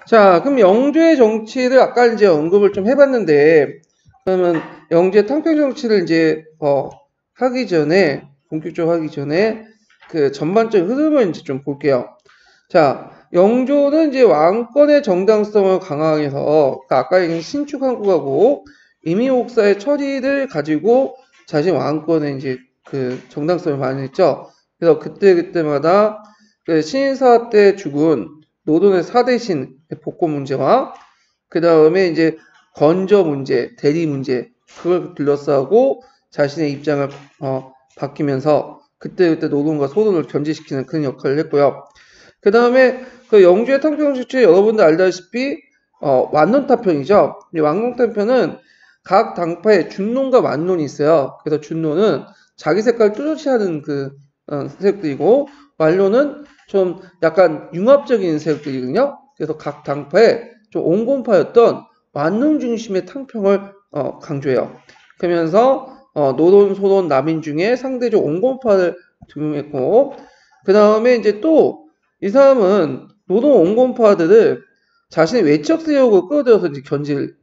자, 그럼 영주의 정치를 아까 이제 언급을 좀 해봤는데, 그러면 영주의 탕평 정치를 이제 하기 전에 본격적으로 하기 전에 그 전반적인 흐름을 이제 좀 볼게요. 자, 영조는 이제 왕권의 정당성을 강화해서 아까 얘기한 신축한국하고 이미옥사의 처리를 가지고 자신 왕권의 이제 그 정당성을 마련했죠. 그래서 그때마다 그 신인사 때 죽은 노돈의 사대신 복권 문제와 그 다음에 이제 건저 문제, 대리 문제 그걸 둘러싸고 자신의 입장을 바뀌면서 그때 노동과 소돈을 견제시키는 그런 역할을 했고요. 그 다음에 그 영주의 탕평정치 여러분들 알다시피 완론타편이죠. 이 완론타편은 각 당파에 준론과 완론이 있어요. 그래서 준론은 자기 색깔 뚜렷이 하는 그 세력들이고 완론은 좀 약간 융합적인 세력들이거든요. 그래서 각 당파에 좀 온건파였던 완론 중심의 탕평을 강조해요. 그러면서 노론, 소론, 남인 중에 상대적 온건파를 등용했고 그 다음에 이제 또 이 사람은 노동 온건파들을 자신의 외적 세력으로 끌어들여서 이제 견제를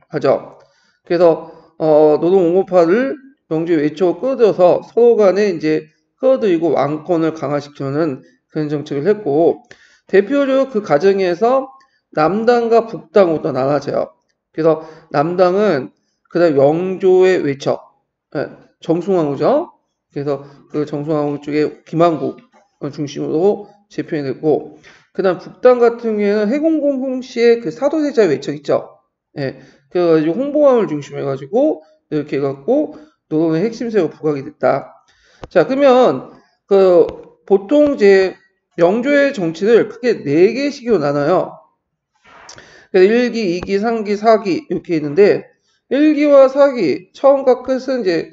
하죠. 그래서 노동 온건파를 영주의 외적으로 끌어들여서 서로 간에 이제 끌어들이고 왕권을 강화시키는 그런 정책을 했고 대표적으로 그 과정에서 남당과 북당으로 또 나눠져요. 그래서 남당은 그다음 영조의 외척 정숭왕후죠. 그래서 그 정숭왕후 쪽에 김한국 중심으로 재편이 됐고 그다음 북당 같은 경우에는 해공공 홍씨의 그 사도세자 외척 있죠. 예. 그래가지고 홍보함을 중심해가지고 이렇게 해갖고 노동의 핵심 세력 부각이 됐다. 자, 그러면 그 보통 이제 영조의 정치를 크게 4개식으로 나눠요. 그래서 1기, 2기, 3기, 4기 이렇게 있는데 1기와 4기 처음과 끝은 이제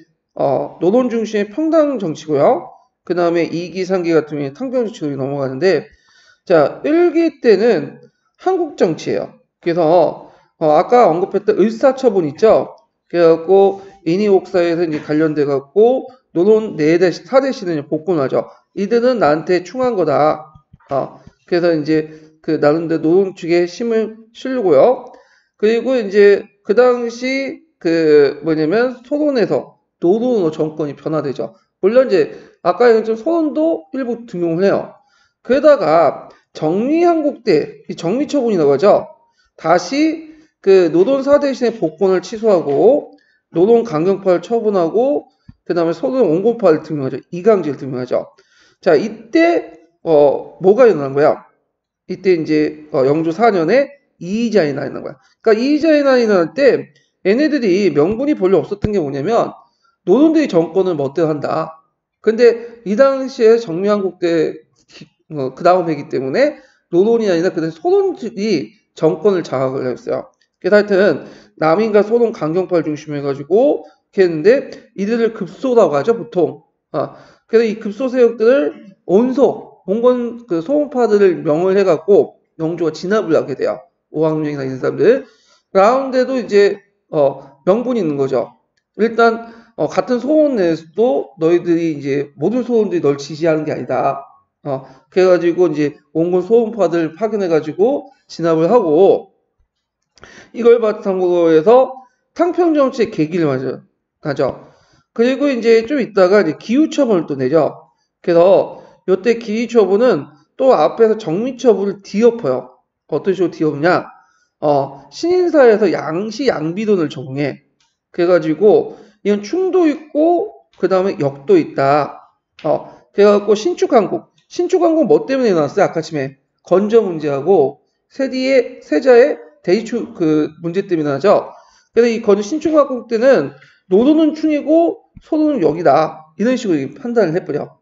노동 중심의 평당 정치고요. 그 다음에 2기, 3기 같은 경우에 탕평 정치로 넘어가는데 자 1기 때는 한국 정치예요. 그래서 아까 언급했던 을사처분 있죠. 그래갖고 인이옥사에서 이제 관련돼 갖고 노동 4대시, 4대시는 복권하죠. 이들은 나한테 충한 거다. 그래서 이제 그 나름대로 노동 측에 힘을 실고요. 그리고 이제 그 당시 그 뭐냐면 소론에서 노동으로 정권이 변화되죠. 물론 이제 아까 얘기했던 소론도 일부 등용을 해요. 그러다가 정리한국 때 이 정리처분이라고 하죠. 다시 그 노동 4대신의 복권을 취소하고 노동 강경파를 처분하고 그 다음에 소동 온건파를 등용하죠. 이강제를 등용하죠. 자 이때 뭐가 일어난 거야? 이때 이제 영조 4년에 이의자의 난이 난 거야. 그러니까 이의자의 난이 날 때 얘네들이 명분이 별로 없었던 게 뭐냐면 노동대의 정권을 멋대로 한다. 근데 이 당시에 정리한국 때 그 다음 해기 때문에 노동이 아니라 그냥 소론들이 정권을 장악을 했어요. 그래서 하여튼 남인과 소론 강경파를 중심해가지고 이렇게 했는데 이들을 급소라고 하죠 보통. 그래서 이 급소 세력들을 온건 그 소음파들을 명을 해갖고 영조가 진압을 하게 돼요. 오왕룡이나 이런 사람들. 가운데도 이제 명분이 있는 거죠. 일단 같은 소원 내에서도 너희들이 이제 모든 소원들이 널 지지하는 게 아니다. 그래가지고 이제 온건 소음파들 파견해가지고 진압을 하고 이걸 바탕으로 해서 탕평 정치의 계기를 가죠. 그리고 이제 좀 있다가 이제 기후처분을 또 내죠. 그래서 이때 기후처분은 또 앞에서 정미처분을 뒤엎어요. 어떤 식으로 뒤엎냐? 신인사에서 양시 양비론을 적용해. 그래가지고 이건 충도 있고 그 다음에 역도 있다. 그래갖고 신축한국 뭐 때문에 나왔어요? 아까 아침에 건저 문제하고 세자의 대이축 그 문제 때문에 나죠. 그래서 이 신축한국 때는 노도는 충이고 소도는 역이다. 이런 식으로 판단을 해버려.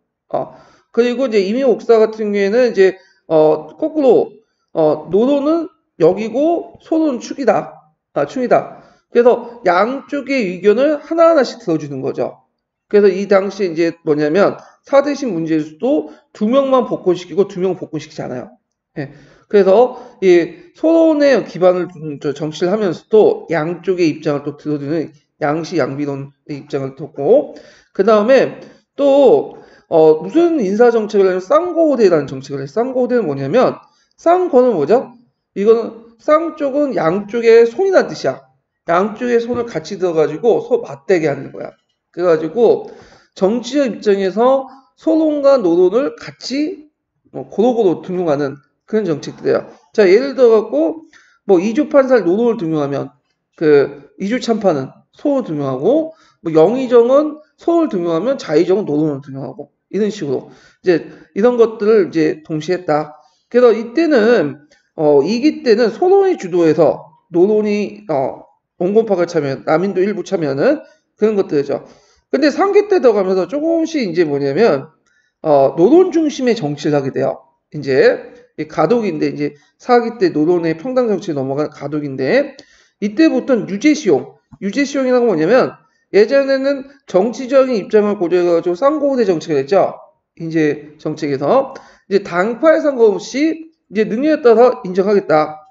그리고 이제 이미옥사 같은 경우에는 이제 거꾸로 노도는 역이고 소도는 축이다. 충이다. 그래서 양쪽의 의견을 하나하나씩 들어주는 거죠. 그래서 이 당시에 이제 뭐냐면 사대신 문제에서도 2명만 복권시키고 2명 복권시키지 않아요. 예. 그래서 이 소론의 기반을 정치를 하면서도 양쪽의 입장을 또 들어주는 양시 양비론의 입장을 듣고 그 다음에 또 무슨 인사정책을 하냐면 쌍고호대라는 정책을 해요. 쌍고호대는 뭐냐면 쌍고는 뭐죠? 이거는 쌍쪽은 양쪽에 손이란 뜻이야. 양쪽에 손을 같이 들어가지고 소 맞대게 하는 거야. 그래가지고 정치적 입장에서 소론과 노론을 같이 고루고루 등용하는 그런 정책들이에요. 자, 예를 들어갖고 뭐 이주판살 노론을 등용하면 그 이주참판은 소를 등용하고 뭐 영의정은 소를 등용하면 자의정은 노론을 등용하고 이런 식으로 이제 이런 것들을 이제 동시에 했다. 그래서 이때는 이기 때는 소론이 주도해서 노론이 온건파가 참여, 남인도 일부 참여하는 그런 것들이죠. 근데 3기 때 들어가면서 조금씩 이제 뭐냐면 노론 중심의 정치를 하게 돼요. 이제 가독인데 이제 4기 때 노론의 평당 정치로 넘어간 가독인데 이때부터는 유제시용이라고 뭐냐면 예전에는 정치적인 입장을 고려해가지고 쌍고대 정치가 됐죠. 이제 정책에서 이제 당파에 상관없이 이제 능력에 따라서 인정하겠다.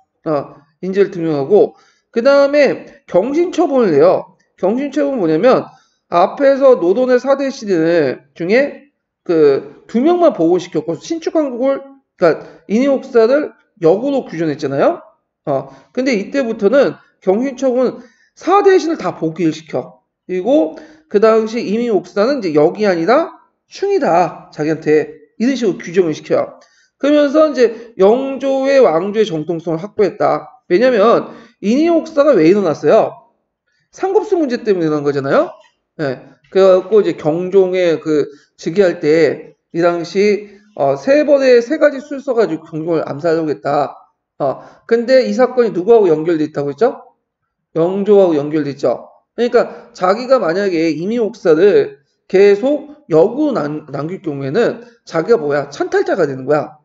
인재를 등용하고 그 다음에 경신처분을 해요. 경신처분은 뭐냐면 앞에서 노론의 4대 시대 중에 그 2명만 복원시켰고 신축한국을 그러니까 인이옥사를 역으로 규정했잖아요. 근데 이때부터는 경신처분은 4대 신을 다 복귀를 시켜. 그리고 그 당시 인이옥사는 이제 역이 아니라 충이다. 자기한테 이런 식으로 규정을 시켜요. 그러면서 이제 영조의 왕조의 정통성을 확보했다. 왜냐면 인이옥사가 왜 일어났어요? 상급수 문제 때문에 일어난 거잖아요. 네. 그래갖고 이제 경종에 그 즉위할 때 이 당시 세 번에 세 가지 술 써가지고 경종을 암살하려고 했다. 근데 이 사건이 누구하고 연결돼 있다고 했죠? 영조하고 연결돼 있죠. 그러니까 자기가 만약에 인이옥사를 계속 역으로 남길 경우에는 자기가 뭐야? 찬탈자가 되는 거야.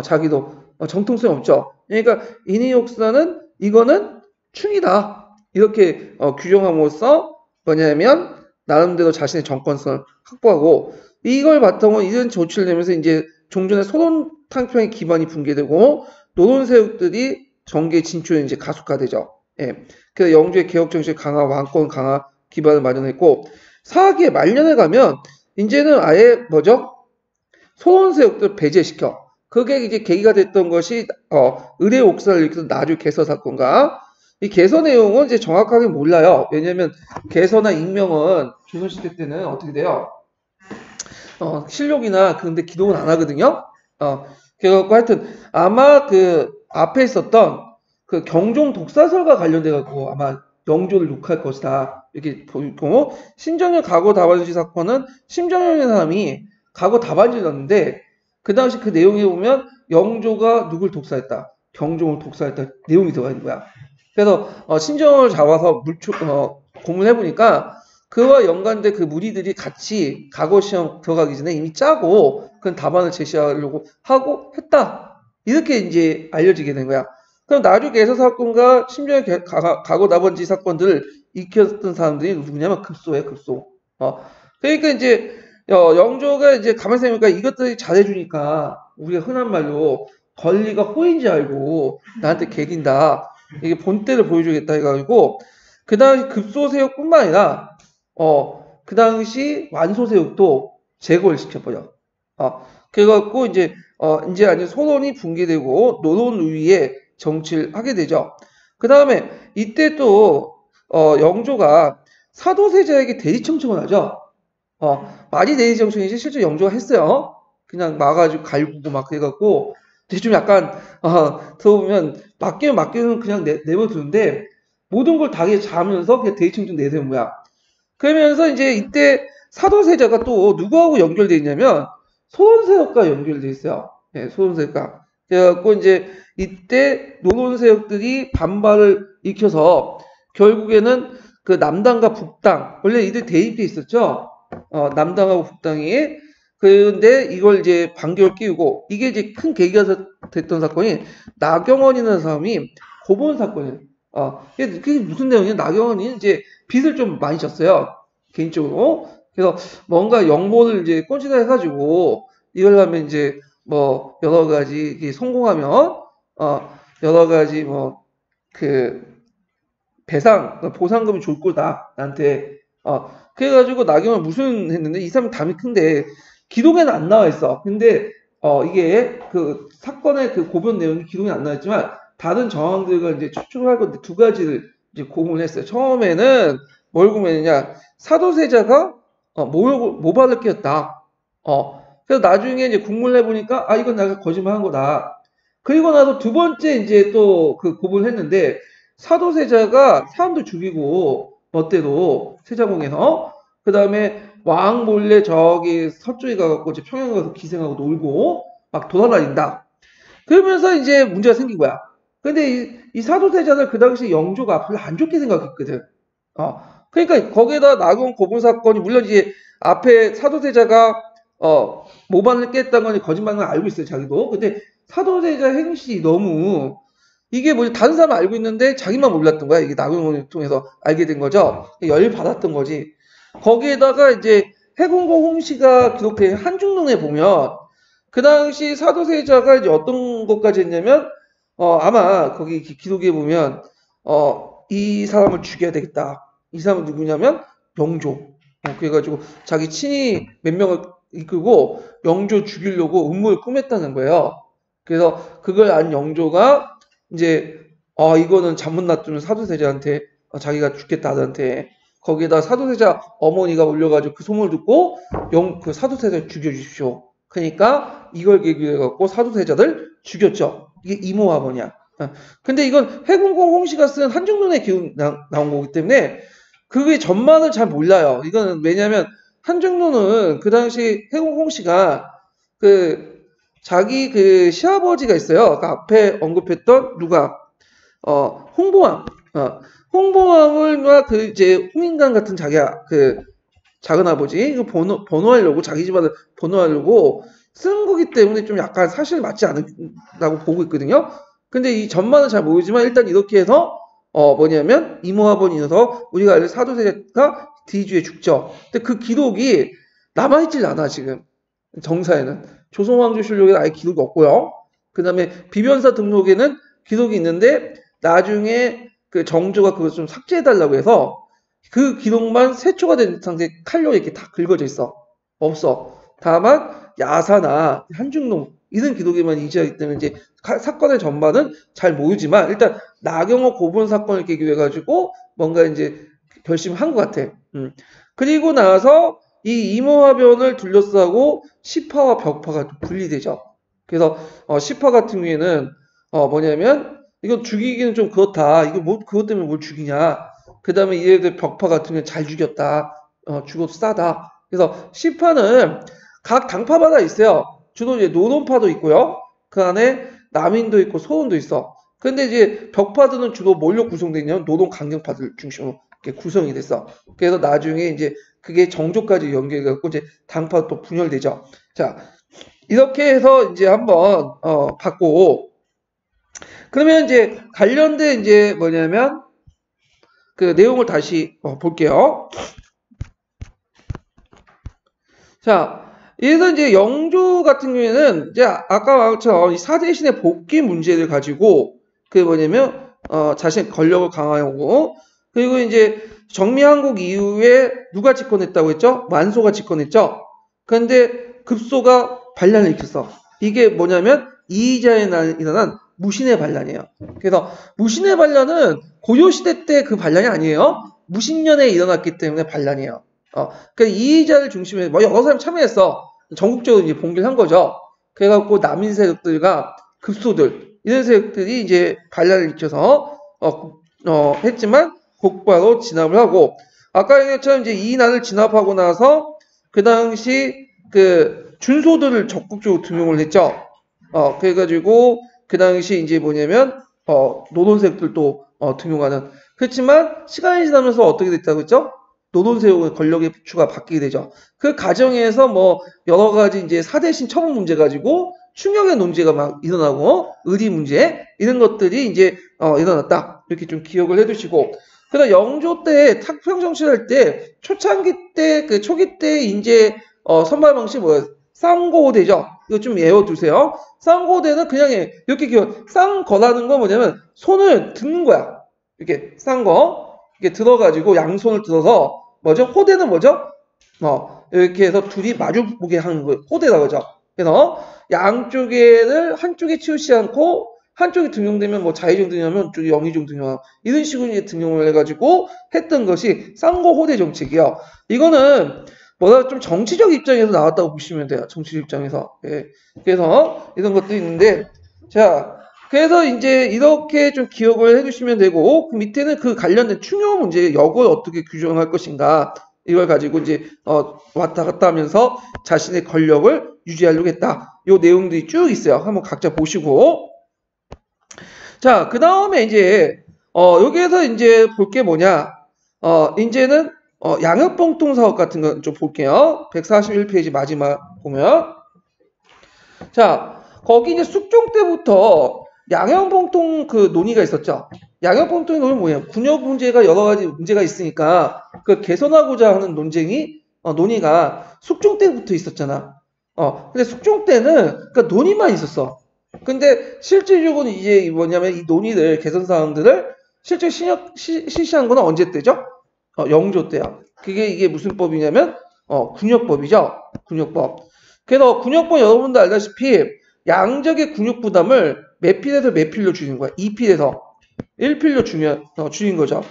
자기도 정통성이 없죠. 그러니까 인이옥사는 이거는 충이다. 이렇게 규정함으로써 뭐냐면 나름대로 자신의 정권성을 확보하고 이걸 바탕으로 이런 조치를 내면서 이제 종전의 소론 탕평의 기반이 붕괴되고 노론 세력들이 정계에 진출에 이제 가속화되죠. 예. 그래서 영조의 개혁 정책 강화, 왕권 강화 기반을 마련했고 4기의 말년에 가면 이제는 아예 뭐죠? 소론 세력들 배제시켜. 그게 이제 계기가 됐던 것이 의뢰 옥사를 일으켜서 나주 개서 사건과 이 개서 내용은 이제 정확하게 몰라요. 왜냐면 개서나 익명은 조선시대 때는 어떻게 돼요? 실록이나 그런데 기록은 안 하거든요. 그래갖고 하여튼 아마 그 앞에 있었던 그 경종 독사설과 관련돼 갖고 아마 영조를 욕할 것이다 이렇게 보이고 신정현 과거 다반지 사건은 심정현이라는 사람이 과거 다반지를 넣었는데 그 당시 그 내용에 보면 영조가 누굴 독사했다, 경종을 독사했다 내용이 들어가 있는 거야. 그래서 신정현을 잡아서 고문해 보니까 그와 연관된 그 무리들이 같이 과거 시험 들어가기 전에 이미 짜고 그 답안을 제시하려고 하고 했다. 이렇게 이제 알려지게 된 거야. 그럼 나주 개서 사건과 심지어 과거 나번지 사건들을 익혔던 사람들이 누구냐면 급소예요, 급소. 그러니까 이제 영조가 이제 가만히 생각해보니까 이것들이 잘해주니까 우리가 흔한 말로 권리가 호인지 알고 나한테 개긴다. 이게 본때를 보여주겠다 해가지고 그 당시 급소세력뿐만 아니라 그 당시 완소세력도 제거를 시켜버려. 그래갖고 이제 아니 소론이 붕괴되고 노론 우위에 정치를 하게 되죠. 그 다음에 이때 또 영조가 사도세자에게 대리청청을 하죠. 많이 대리청청이지 실제 영조가 했어요. 그냥 막아가지고 갈구고 막 그래갖고 좀 약간 들어보면 맡기는 그냥 내버려두는데 모든 걸 다 잘하면서 그냥 대리청청 내세운 거야. 그러면서 이제 이때 사도세자가 또 누구하고 연결되어 있냐면 소론세력과 연결되어 있어요. 네, 소론세력과. 그래갖고 이제 이때 노론세력들이 반발을 일으켜서 결국에는 그 남당과 북당 원래 이들 대립돼 있었죠. 남당하고 북당이 그런데 이걸 이제 반격을 끼우고 이게 이제 큰 계기가 됐던 사건이 나경원이라는 사람이 고본 사건이에요. 그게 무슨 내용이냐? 나경원이 이제 빚을 좀 많이 졌어요. 개인적으로. 그래서 뭔가 영모를 이제 꼰지다 해가지고 이걸 하면 이제 뭐 여러 가지 성공하면 여러 가지 뭐 그 보상금이 줄 거다 나한테. 그래가지고 나경원 무슨 했는데 이 사람 담이 큰데 기록에는 안 나와 있어. 근데 이게 그 사건의 그 고변 내용이 기록에 안 나와 있지만 다른 정황들과 이제 추측을 할 건데 두 가지를 이제 고문을 했어요. 처음에는 뭘 고문했냐? 사도세자가 모발을 끼웠다. 그래서 나중에 이제 국문을 해보니까 이건 내가 거짓말한 거다. 그리고 나서 두 번째 이제 또 그 고문을 했는데 사도세자가 사람들 죽이고 멋대로 세자궁에서 그 다음에 왕 몰래 저기 서쪽에 가갖고 이제 평양 가서 기생하고 놀고 막 돌아다닌다. 그러면서 이제 문제가 생긴 거야. 근데 이 사도세자는 그 당시 영조가 별로 안 좋게 생각했거든. 그러니까 거기에다 나군 고분 사건이 물론 이제 앞에 사도세자가 모반을 깼다는 건 거짓말인 걸 알고 있어요, 자기도. 근데 사도세자 행실이 너무 이게 뭐 다른 사람 알고 있는데 자기만 몰랐던 거야. 이게 나군을 통해서 알게 된 거죠. 열 받았던 거지. 거기에다가 이제 해군고 홍씨가 기록된 한중론에 보면 그 당시 사도세자가 이제 어떤 것까지 했냐면 아마 거기 기록에 보면 이 사람을 죽여야 되겠다. 이 사람은 누구냐면 영조. 그래가지고 자기 친히 몇 명을 이끌고 영조 죽이려고 음모를 꾸몄다는 거예요. 그래서 그걸 안 영조가 이제 이거는 잔문 놔두는 사도세자한테 자기가 죽겠다 아들한테 거기에다 사도세자 어머니가 올려가지고 그 소문을 듣고 그 사도세자를 죽여주십시오. 그러니까 이걸 계기로 해갖고 사도세자들 죽였죠. 이게 이모화번이야. 근데 이건 해군공 홍씨가 쓴 한중론의 기운 나온 거기 때문에 그게 전말을 잘 몰라요. 이거는 왜냐면 한중론은 그 당시 해군공 홍씨가 자기 그 시아버지가 있어요. 그 앞에 언급했던 누가 홍보왕. 홍보왕을과 그 이제 홍인관 같은 자기야 그 작은 아버지 이거 번호하려고 자기 집안을 번호하려고 쓴 거기 때문에 좀 약간 사실 맞지 않다고 보고 있거든요. 근데 이 전말은 잘 모르지만 일단 이렇게 해서 뭐냐면 이모화번이 있어서 우리가 알는 사도세자가 뒤주에 죽죠. 근데 그 기록이 남아있질 않아 지금 정사에는. 조선왕조실록에는 아예 기록이 없고요. 그 다음에 비변사 등록에는 기록이 있는데 나중에 그 정조가 그걸 좀 삭제해달라고 해서 그 기록만 세초가 된 상태에 칼로 이렇게 다 긁어져 있어. 없어. 다만 야사나 한중록 이런 기록에만 이지하기 때문에 이제 사건의 전반은 잘 모르지만 일단 나경호 고분 사건을 계기로 해가지고 뭔가 이제 결심한 것 같아. 그리고 나서 이 이모화변을 둘러싸고 시파와 벽파가 분리되죠. 그래서 시파 같은 경우에는 뭐냐면 이거 죽이기는 좀 그렇다. 이거 뭐 그것 때문에 뭘 죽이냐. 그 다음에 얘들 벽파 같은 경우는 잘 죽였다. 죽어도 싸다. 그래서 시파는 각 당파마다 있어요. 주로 이제 노론파도 있고요. 그 안에 남인도 있고 소론도 있어. 근데 이제 벽파들은 주로 뭘로 구성되어 있냐면 노론 강경파들 중심으로 이렇게 구성이 됐어. 그래서 나중에 이제 그게 정조까지 연결해갖고 이제 당파 또 분열되죠. 자, 이렇게 해서 이제 한번 봤고, 그러면 이제 관련된 이제 뭐냐면 그 내용을 다시 볼게요. 자, 여기서 이제 영조 같은 경우에는 이제 아까 말처럼 이 사대신의 복귀 문제를 가지고 그 뭐냐면 자신의 권력을 강화하고 그리고 이제 정미한국 이후에 누가 집권했다고 했죠? 만소가 집권했죠. 그런데 급소가 반란을 일으켰어. 이게 뭐냐면 이의자에 일어난 무신의 반란이에요. 그래서 무신의 반란은 고려시대 때 그 반란이 아니에요. 무신년에 일어났기 때문에 반란이에요. 그러니까 이의자를 중심으로 뭐 여러 사람이 참여했어. 전국적으로 이제 봉기를 한 거죠. 그래갖고 남인 세력들과 급소들 이런 세력들이 이제 반란을 일으켜서 했지만 곧바로 진압을 하고 아까 얘기했처럼 이제 이 난을 진압하고 나서 그 당시 그 준소들을 적극적으로 등용을 했죠. 그래가지고 그 당시 이제 뭐냐면 노론세력들도 등용하는. 그렇지만 시간이 지나면서 어떻게 됐다고 했죠? 노론세력의 권력의 부추가 바뀌게 되죠. 그 과정에서 뭐 여러 가지 이제 사대신 처분 문제 가지고 충격의 논제가 막 일어나고 의리 문제 이런 것들이 이제 일어났다. 이렇게 좀 기억을 해두시고. 그다음 영조 때 탁평 정치할 때 초창기 때 그 초기 때 이제 선발 방식 뭐예요? 쌍고대죠. 이거 좀 외워두세요. 쌍고대는 그냥 이렇게 쌍거라는 건 뭐냐면 손을 듣는 거야. 이렇게 쌍거 이렇게 들어가지고 양손을 들어서 뭐죠? 호대는 뭐죠? 이렇게 해서 둘이 마주보게 하는 거예요. 호대라고 하죠. 그래서 양쪽에를 한쪽에 치우지 않고 한쪽이 등용되면 뭐 자의정 등용하면 쪽이 영의정 등용하고 이런 식으로 이제 등용을 해가지고 했던 것이 쌍거호대 정책이요. 이거는 뭐다 좀 정치적 입장에서 나왔다고 보시면 돼요. 정치적 입장에서. 예. 그래서 이런 것도 있는데 자 그래서 이제 이렇게 좀 기억을 해두시면 되고 그 밑에는 그 관련된 충효 문제 역을 어떻게 규정할 것인가 이걸 가지고 이제 왔다 갔다 하면서 자신의 권력을 유지하려고 했다. 요 내용들이 쭉 있어요. 한번 각자 보시고 자, 그 다음에 이제 여기에서 이제 볼 게 뭐냐 이제는 양육봉통 사업 같은 거 좀 볼게요. 141페이지 마지막 보면 자, 거기 이제 숙종 때부터 양형봉통 그 논의가 있었죠. 양형봉통의 논의는 뭐예요? 군역 문제가 여러 가지 문제가 있으니까 그 개선하고자 하는 논의가 숙종 때부터 있었잖아. 근데 숙종 때는 그 논의만 있었어. 근데 실질적으로 이제 뭐냐면 이 논의들 개선 사항들을 실제 실시한 거는 언제 때죠? 영조 때야. 이게 무슨 법이냐면 군역법이죠. 군역법. 그래서 군역법 여러분도 알다시피 양적의 군역 부담을 몇 필에서 몇 필로 줄인 거야? 2필에서 1필로 줄인 거죠.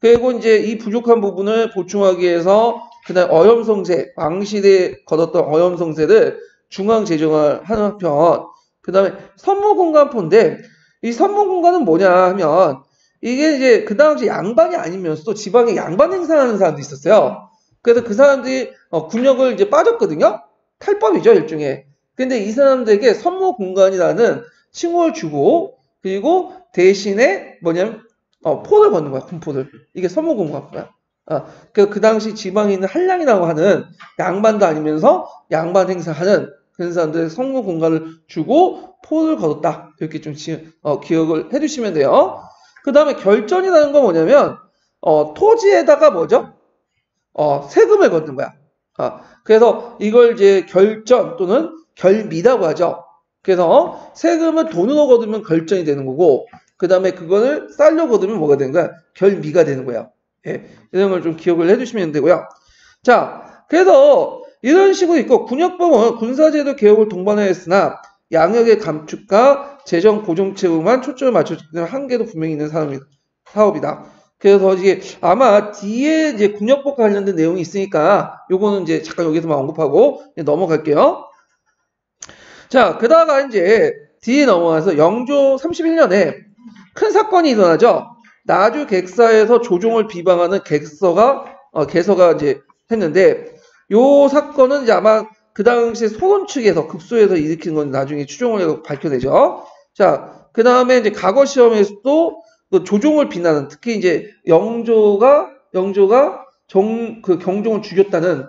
그리고 이제 이 부족한 부분을 보충하기 위해서 그다음 어염성세, 왕실에 거뒀던 어염성세를 중앙 재정을 하는 한편 그 다음에 선무공간포인데 이 선무공간은 뭐냐 하면 이게 이제 그 당시 양반이 아니면서도 지방에 양반 행사하는 사람도 있었어요. 그래서 그 사람들이 군역을 이제 빠졌거든요. 탈법이죠 일종의. 근데 이 사람들에게 선무공간이라는 칭호를 주고 그리고 대신에 뭐냐면 포를 걷는 거야. 군포를. 이게 선무공간포야. 그 당시 지방에 있는 한량이라고 하는 양반도 아니면서 양반 행사하는 그런 사람들의 선무 공간을 주고 포를 거뒀다. 이렇게 좀 기억을 해두시면 돼요. 그 다음에 결전이라는 건 뭐냐면 토지에다가 뭐죠? 세금을 걷는 거야. 그래서 이걸 이제 결전 또는 결미라고 하죠. 그래서 세금을 돈으로 거두면 결전이 되는 거고 그 다음에 그거를 쌀로 거두면 뭐가 되는 거야? 결미가 되는 거야. 예, 이런 걸 좀 기억을 해두시면 되고요. 자, 그래서 이런 식으로 있고 군역법은 군사제도 개혁을 동반하였으나 양역의 감축과 재정 고정책에만 초점을 맞춰주는 한계도 분명히 있는 사업이다. 그래서 이게 아마 뒤에 이제 군역법과 관련된 내용이 있으니까 요거는 이제 잠깐 여기서만 언급하고 넘어갈게요. 자, 그다가 이제 뒤에 넘어가서 영조 31년에 큰 사건이 일어나죠. 나주 객사에서 조종을 비방하는 개서가 이제 했는데 요 사건은 이제 아마 그 당시에 소론 측에서 급소해서 일으킨 건 나중에 추정을 해서 밝혀내죠. 자, 그 다음에 이제 과거 시험에서도 그 조종을 비난하는 특히 이제 영조가 그 경종을 죽였다는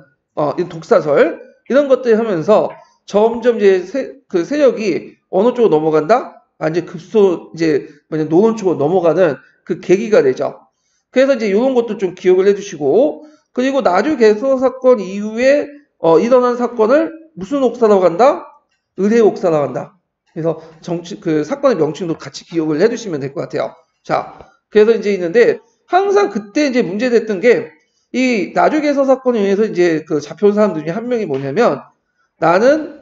이 독사설 이런 것들 하면서 점점 이제 그 세력이 어느 쪽으로 넘어간다? 이제 급소 이제 노론 쪽으로 넘어가는 그 계기가 되죠. 그래서 이제 이런 것도 좀 기억을 해주시고 그리고 나주 개서 사건 이후에 일어난 사건을 무슨 옥사라고 한다? 의례 옥사라고 한다. 그래서 그 사건의 명칭도 같이 기억을 해두시면 될 것 같아요. 자, 그래서 이제 있는데 항상 그때 이제 문제됐던 게 이 나주 개서 사건에 의해서 이제 그 잡혀온 사람들 중에 한 명이 뭐냐면 나는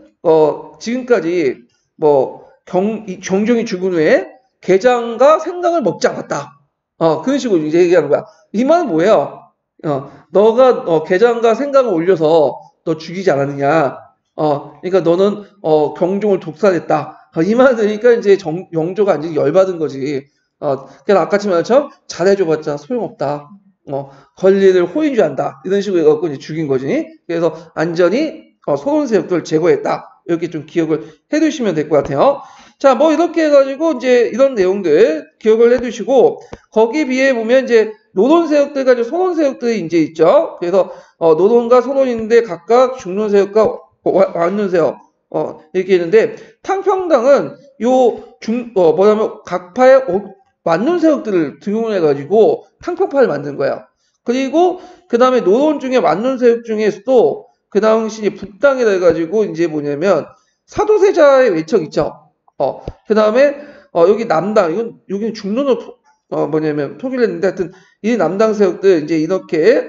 지금까지 경종이 죽은 후에 게장과 생강을 먹지 않았다. 그런 식으로 이제 얘기하는 거야. 이 말은 뭐예요? 너가 게장과 생강을 올려서 너 죽이지 않았느냐. 그러니까 너는 경종을 독살했다. 이 말 들으니까 이제 영조가 완전히 열받은 거지. 그래서 아까처럼 말처럼 잘해줘봤자 소용없다. 권리를 호인주한다. 이런 식으로 해갖고 이제 죽인 거지. 그래서 완전히 소론 세력들을 제거했다. 이렇게 좀 기억을 해두시면 될 것 같아요. 자, 이렇게 해가지고 이제 이런 내용들 기억을 해두시고 거기에 비해 보면 이제 노론 세력들과 이제 소론 세력들이 이제 있죠. 그래서 노론과 소론인데 각각 중론 세력과 완론 세력 이렇게 있는데 탕평당은 뭐냐면 각파의 완론 세력들을 등용을 해가지고 탕평파를 만든 거예요. 그리고 그 다음에 노론 중에 완론 세력 중에서도 그 당시 북당이라 해가지고 이제 뭐냐면 사도세자의 외척 있죠. 그 다음에 여기 남당 여기는 중론을 뭐냐면 표기를 했는데 하여튼 이 남당 세력들 이제 이렇게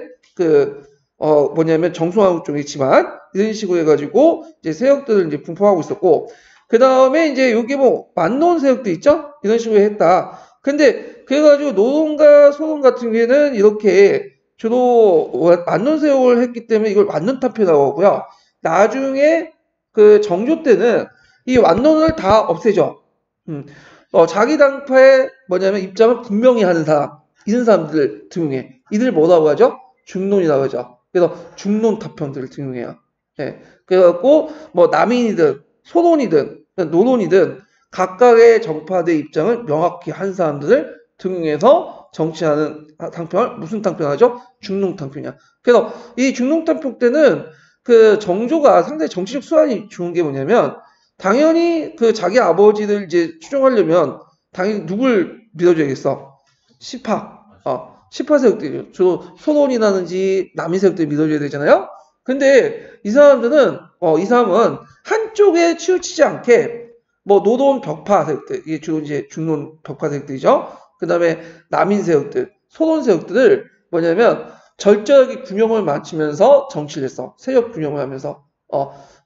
뭐냐면 정송하고 쪽이지만 이런 식으로 해가지고 이제 세력들을 이제 분포하고 있었고 그 다음에 이제 여기 뭐 만노원 세력도 있죠? 이런 식으로 했다. 근데 그래가지고 노론과 소론 같은 경우에는 이렇게 주로 만논 세력을 했기 때문에 이걸 완논 타표라고 하고요. 나중에 그 정조 때는 이 완논을 다 없애죠. 자기 당파의 뭐냐면 입장을 분명히 하는 사람, 이런 사람들을 등용해. 이들 뭐라고 하죠? 중론이라고 하죠. 그래서 중론 타평들을 등용해요. 예. 그래갖고 뭐 남인이든 소론이든 노론이든 각각의 정파들의 입장을 명확히 한 사람들을 등용해서 정치하는 탕평을 무슨 탕평하죠? 중농탕평이야. 그래서 이 중농탕평 때는 그 정조가 상당히 정치적 수완이 좋은 게 뭐냐면 당연히 그 자기 아버지를 이제 추종하려면 당연히 누굴 믿어줘야겠어? 시파. 시파 세력들이 주로 소론이라든지 남인 세력들이 믿어줘야 되잖아요. 근데 이 사람은 한쪽에 치우치지 않게 뭐 노론 벽파 세력들, 이게 주로 이제 중론 벽파 세력들이죠. 그 다음에 남인 세력들, 소론 세력들을 뭐냐면 절저하게 균형을 맞추면서 정치를 했어. 세력 균형을 하면서.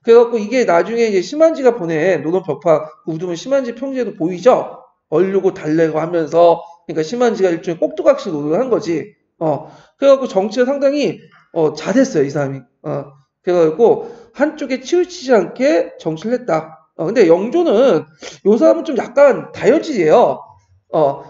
그래갖고 이게 나중에 이제 심한지가 보낸 노론 벽파 우두면 심한지 평지에도 보이죠? 얼르고 달래고 하면서 그러니까 심한지가 일종의 꼭두각시 노릇을 한 거지. 그래갖고 정치가 상당히 잘했어요, 이 사람이. 그래갖고 한쪽에 치우치지 않게 정치를 했다. 근데 영조는 요 사람은 좀 약간 다혈질이에요.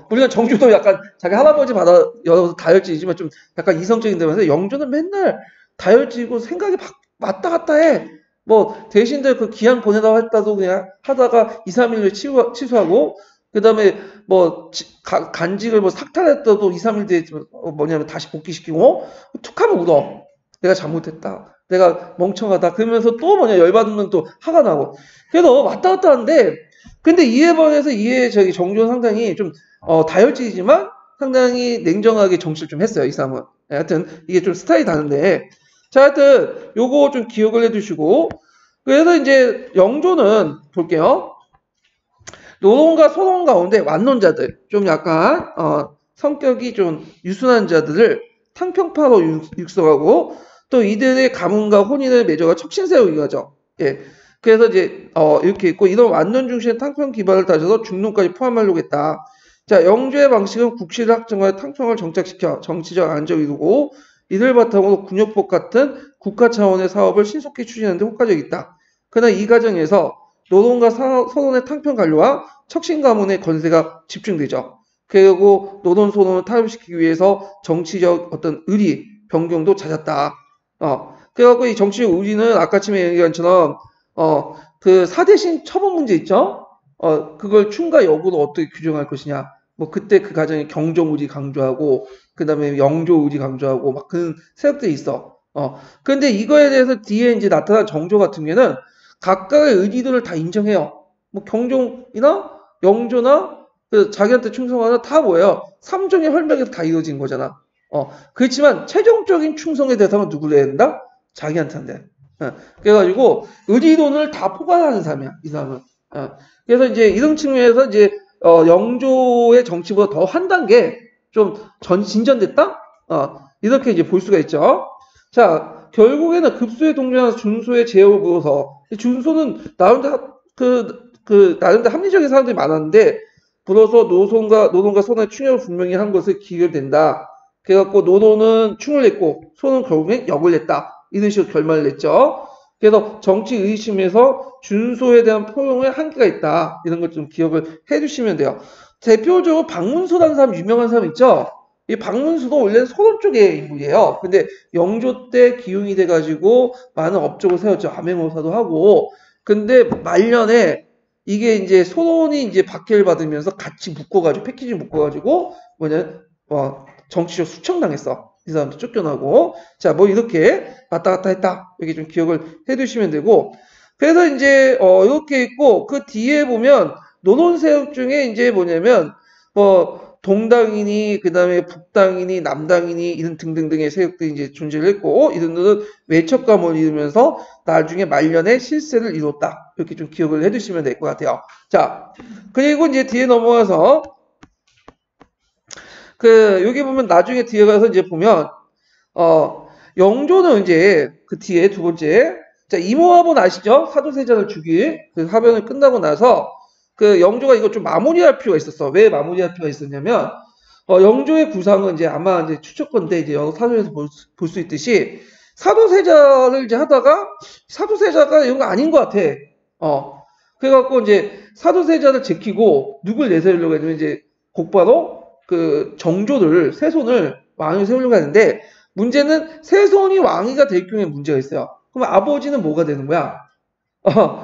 물론 정조도 약간 자기 할아버지 받아 여러 다혈질이지만 좀 약간 이성적인 데면서 영조는 맨날 다혈질이고 생각이 왔다 갔다 해. 뭐 대신들 그 기한 보내다가 했다도 그냥 하다가 2, 3일로 취소하고 그 다음에 뭐 간직을 뭐 삭탈했다도 2, 3일 뒤에 뭐냐면 다시 복귀시키고 툭하면 울어. 내가 잘못했다. 내가 멍청하다. 그러면서 또 뭐냐 열받으면 또 화가 나고. 그래서 왔다 갔다 하는데 근데 이에 반해서 저기 정조는 상당히 좀 다혈질이지만 상당히 냉정하게 정치를 좀 했어요. 이 사람은. 하여튼 이게 좀 스타일이 다른데 자 하여튼 요거 좀 기억을 해두시고 그래서 이제 영조는 볼게요. 노론과 소론 가운데 완론자들 좀 약간 성격이 좀 유순한 자들을 탕평파로 육성하고 또 이들의 가문과 혼인을 맺어가 척신세우기 하죠. 예. 그래서 이제 이렇게 있고 이런 완론 중심의 탕평 기반을 다져서 중론까지 포함하려고 했다. 자, 영조의 방식은 국시를 확정하여 탕평을 정착시켜 정치적 안정을 이루고 이들 바탕으로 군역법 같은 국가 차원의 사업을 신속히 추진하는 데 효과적이 있다. 그러나 이 과정에서 노론과 소론의 탕평 관료와 척신 가문의 건세가 집중되죠. 그리고 노론 소론을 타협시키기 위해서 정치적 어떤 의리 변경도 잦았다. 그래갖고 이 정치적 의리는 아까 처음에 얘기한 것처럼 그 사대신 처분 문제 있죠? 그걸 충과 여부로 어떻게 규정할 것이냐. 뭐 그때 그 과정에 경종의리 강조하고 그 다음에 영조의리 강조하고 막 그런 세력들이 있어. 근데 이거에 대해서 뒤에 이제 나타난 정조 같은 경우에는 각각의 의리들을 다 인정해요. 뭐 경종이나 영조나 그 자기한테 충성하는 다 뭐예요? 삼종의 혈맥에서 다 이루어진 거잖아. 그렇지만 최종적인 충성의 대상은 누구를 해야 된다? 자기한테 한대. 그래가지고 의리론을 다 포괄하는 사람이야, 이 사람은. 그래서 이제 이런 측면에서 이제 영조의 정치보다 더 한 단계 좀 진전됐다? 이렇게 이제 볼 수가 있죠. 자, 결국에는 급소에 동조하는 준소의 제어를 물어서 준소는 나름대로 나름대로 합리적인 사람들이 많았는데 불어서 노론과 소론의 충혈을 분명히 한 것을 기결된다. 그래갖고 노론은 충을 냈고 소는 결국엔 역을 냈다. 이런 식으로 결말을 냈죠. 그래서 정치 의심에서 준소에 대한 포용에 한계가 있다. 이런 걸 좀 기억을 해주시면 돼요. 대표적으로 박문수라는 사람 유명한 사람 있죠. 이 박문수도 원래는 소론 쪽의 인물이에요. 근데 영조 때 기용이 돼가지고 많은 업적을 세웠죠. 암행어사도 하고. 근데 말년에 이게 이제 소론이 이제 박해를 받으면서 같이 묶어가지고 패키지 묶어가지고 정치적 수청당했어. 이 사람도 쫓겨나고. 자, 뭐 이렇게 왔다 갔다 했다. 여기 좀 기억을 해두시면 되고. 그래서 이제 이렇게 있고 그 뒤에 보면 노론세력 중에 이제 뭐냐면 동당이니 그다음에 북당이니 남당이니 이런 등등등의 세력들이 이제 존재를 했고 이들은 외척감을 이루면서 나중에 말년에 실세를 이뤘다. 이렇게 좀 기억을 해두시면 될 것 같아요. 자, 그리고 이제 뒤에 넘어가서 여기 보면 나중에 뒤에 가서 이제 보면 영조는 이제 그 뒤에 두 번째 자, 이모화본 아시죠? 사도세자를 죽일 그 화변을 끝나고 나서 그 영조가 이거 좀 마무리할 필요가 있었어. 왜 마무리할 필요가 있었냐면 영조의 구상은 이제 아마 이제 추측건데 이제 사도에서 볼 수 있듯이 사도세자를 이제 하다가 사도세자가 이런 거 아닌 것 같아. 그래갖고 이제 사도세자를 제키고 누굴 내세우려고 했냐면 이제 곧바로 그 정조를 세손을 왕을 세우려고 하는데 문제는 세손이 왕위가 될 경우에 문제가 있어요. 그럼 아버지는 뭐가 되는 거야?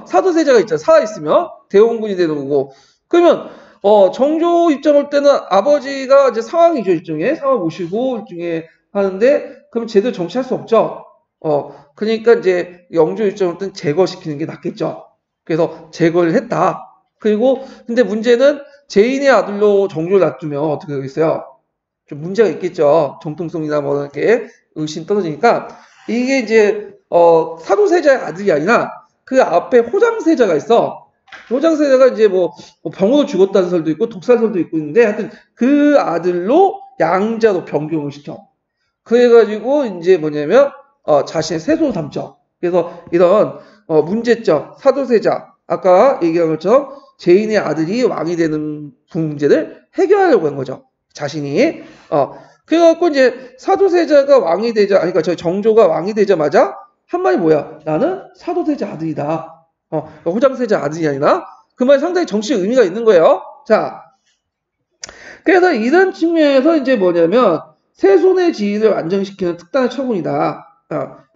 사도세자가 있잖아. 살아있으면 대원군이 되는 거고. 그러면 정조 입장 올 때는 아버지가 이제 상황이죠. 일종의 상황 모시고 일종의 하는데 그럼 제대로 정치할 수 없죠. 그러니까 이제 영조 입장 올 때는 제거시키는 게 낫겠죠. 그래서 제거를 했다. 그리고 근데 문제는 제인의 아들로 정조를 놔두면 어떻게 되겠어요? 좀 문제가 있겠죠. 정통성이나 뭐 이렇게 의심 떨어지니까 이게 이제 사도세자의 아들이 아니라 그 앞에 호장세자가 있어. 호장세자가 이제 뭐 병으로 죽었다는 설도 있고 독살설도 있고 있는데 하여튼 그 아들로 양자로 변경을 시켜. 그래가지고 이제 뭐냐면 자신의 세손을 담죠. 그래서 이런 문제점 사도세자 아까 얘기한 것처럼 제인의 아들이 왕이 되는 문제를 해결하려고 한 거죠. 자신이 그래갖고 이제 사도세자가 왕이 되자 그러니까 저 정조가 왕이 되자마자 한 말이 뭐야? 나는 사도세자 아들이다. 호장세자 아들이 아니라 그 말이 상당히 정치적 의미가 있는 거예요. 자, 그래서 이런 측면에서 이제 뭐냐면 세손의 지위를 안정시키는 특단의 처분이다.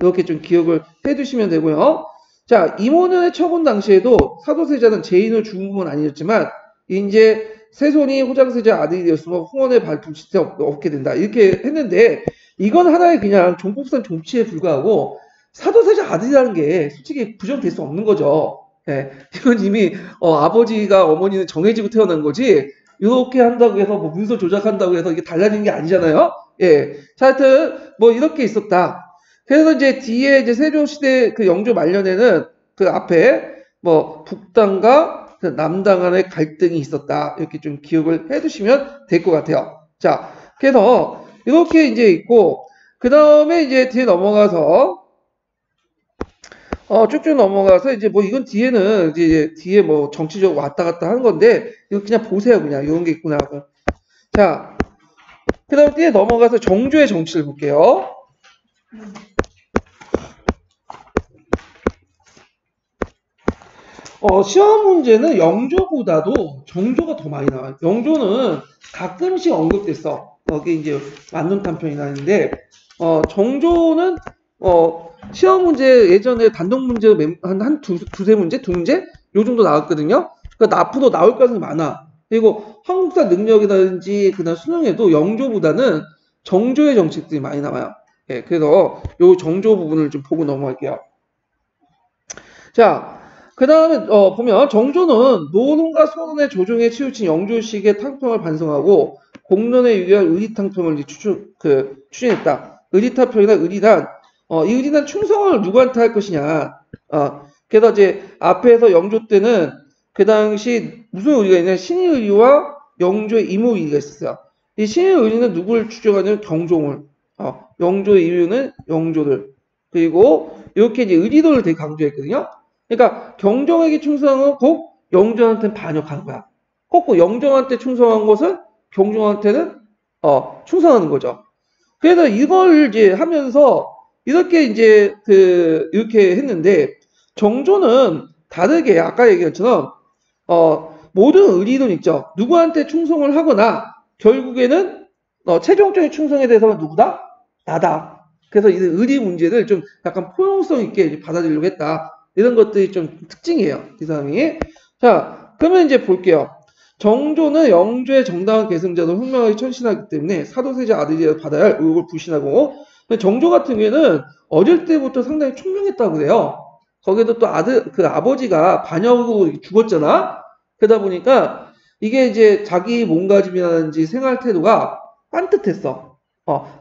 이렇게 좀 기억을 해두시면 되고요. 자, 이모년의 처분 당시에도 사도세자는 제인을 죽은 건 아니었지만 이제 세손이 호장세자 아들이 되었으면 홍원에 발품 시대 없게 된다. 이렇게 했는데 이건 하나의 그냥 종법상 정치에 불과하고 사도세자 아들이라는 게 솔직히 부정될 수 없는 거죠. 예, 이건 이미 아버지가 어머니는 정해지고 태어난 거지 이렇게 한다고 해서 뭐 문서 조작한다고 해서 이게 달라지는 게 아니잖아요. 예, 자, 하여튼 뭐 이렇게 있었다. 그래서 이제 뒤에 이제 세조시대 그 영조 말년에는 그 앞에 뭐 북당과 그 남당 간의 갈등이 있었다. 이렇게 좀 기억을 해두시면 될 것 같아요. 자, 그래서 이렇게 이제 있고 그 다음에 이제 뒤에 넘어가서 쭉쭉 넘어가서 이제 뭐 이건 뒤에는 이제 뒤에 뭐 정치적으로 왔다 갔다 하는 건데 이거 그냥 보세요. 그냥 이런 게 있구나 하고. 자, 그 다음 뒤에 넘어가서 정조의 정치를 볼게요. 시험 문제는 영조보다도 정조가 더 많이 나와요. 영조는 가끔씩 언급됐어. 여기 이제 만눈탄편이 나는데, 정조는, 시험 문제 예전에 단독 문제 한 두세 문제? 두 문제? 요 정도 나왔거든요. 그러니까 앞으로 나올 가능성이 많아. 그리고 한국사 능력이라든지 그다음 수능에도 영조보다는 정조의 정책들이 많이 나와요. 예, 그래서 요 정조 부분을 좀 보고 넘어갈게요. 자, 그 다음에 보면 정조는 노론과 소론의 조정에 치우친 영조식의 탕평을 반성하고 공론에 유리한 의리탕평을 추진했다. 의리탕평이나 의리단, 이 의리단 충성을 누구한테 할 것이냐. 그래서 이제 앞에서 영조 때는 그 당시 무슨 의리가 있냐, 신의 의리와 영조의 임무 의리가 있었어요. 이 신의 의리는 누구를 추정하냐면 경종을, 영조의 임무는 영조를, 그리고 이렇게 이제 의리도를 되게 강조했거든요. 그러니까 경종에게 충성은 꼭 영조한테는 반역하는 거야. 꼭 영조한테 충성한 것은 경종한테는 충성하는 거죠. 그래서 이걸 이제 하면서 이렇게 이제 이렇게 했는데 정조는 다르게 아까 얘기한 것처럼 모든 의리론 있죠. 누구한테 충성을 하거나 결국에는 최종적인 충성에 대해서는 누구다? 나다. 그래서 이 의리 문제를 좀 약간 포용성 있게 받아들이려고 했다. 이런 것들이 좀 특징이에요. 이 사람이. 자, 그러면 이제 볼게요. 정조는 영조의 정당한 계승자도 혁명하게 천신하기 때문에 사도세자 아들이 받아야 할 의혹을 불신하고 정조 같은 경우에는 어릴 때부터 상당히 총명했다고 그래요. 거기에도 또 아버지가 반역으로 죽었잖아. 그러다 보니까 이게 이제 자기 몸가짐이라든지 생활 태도가 빤듯했어.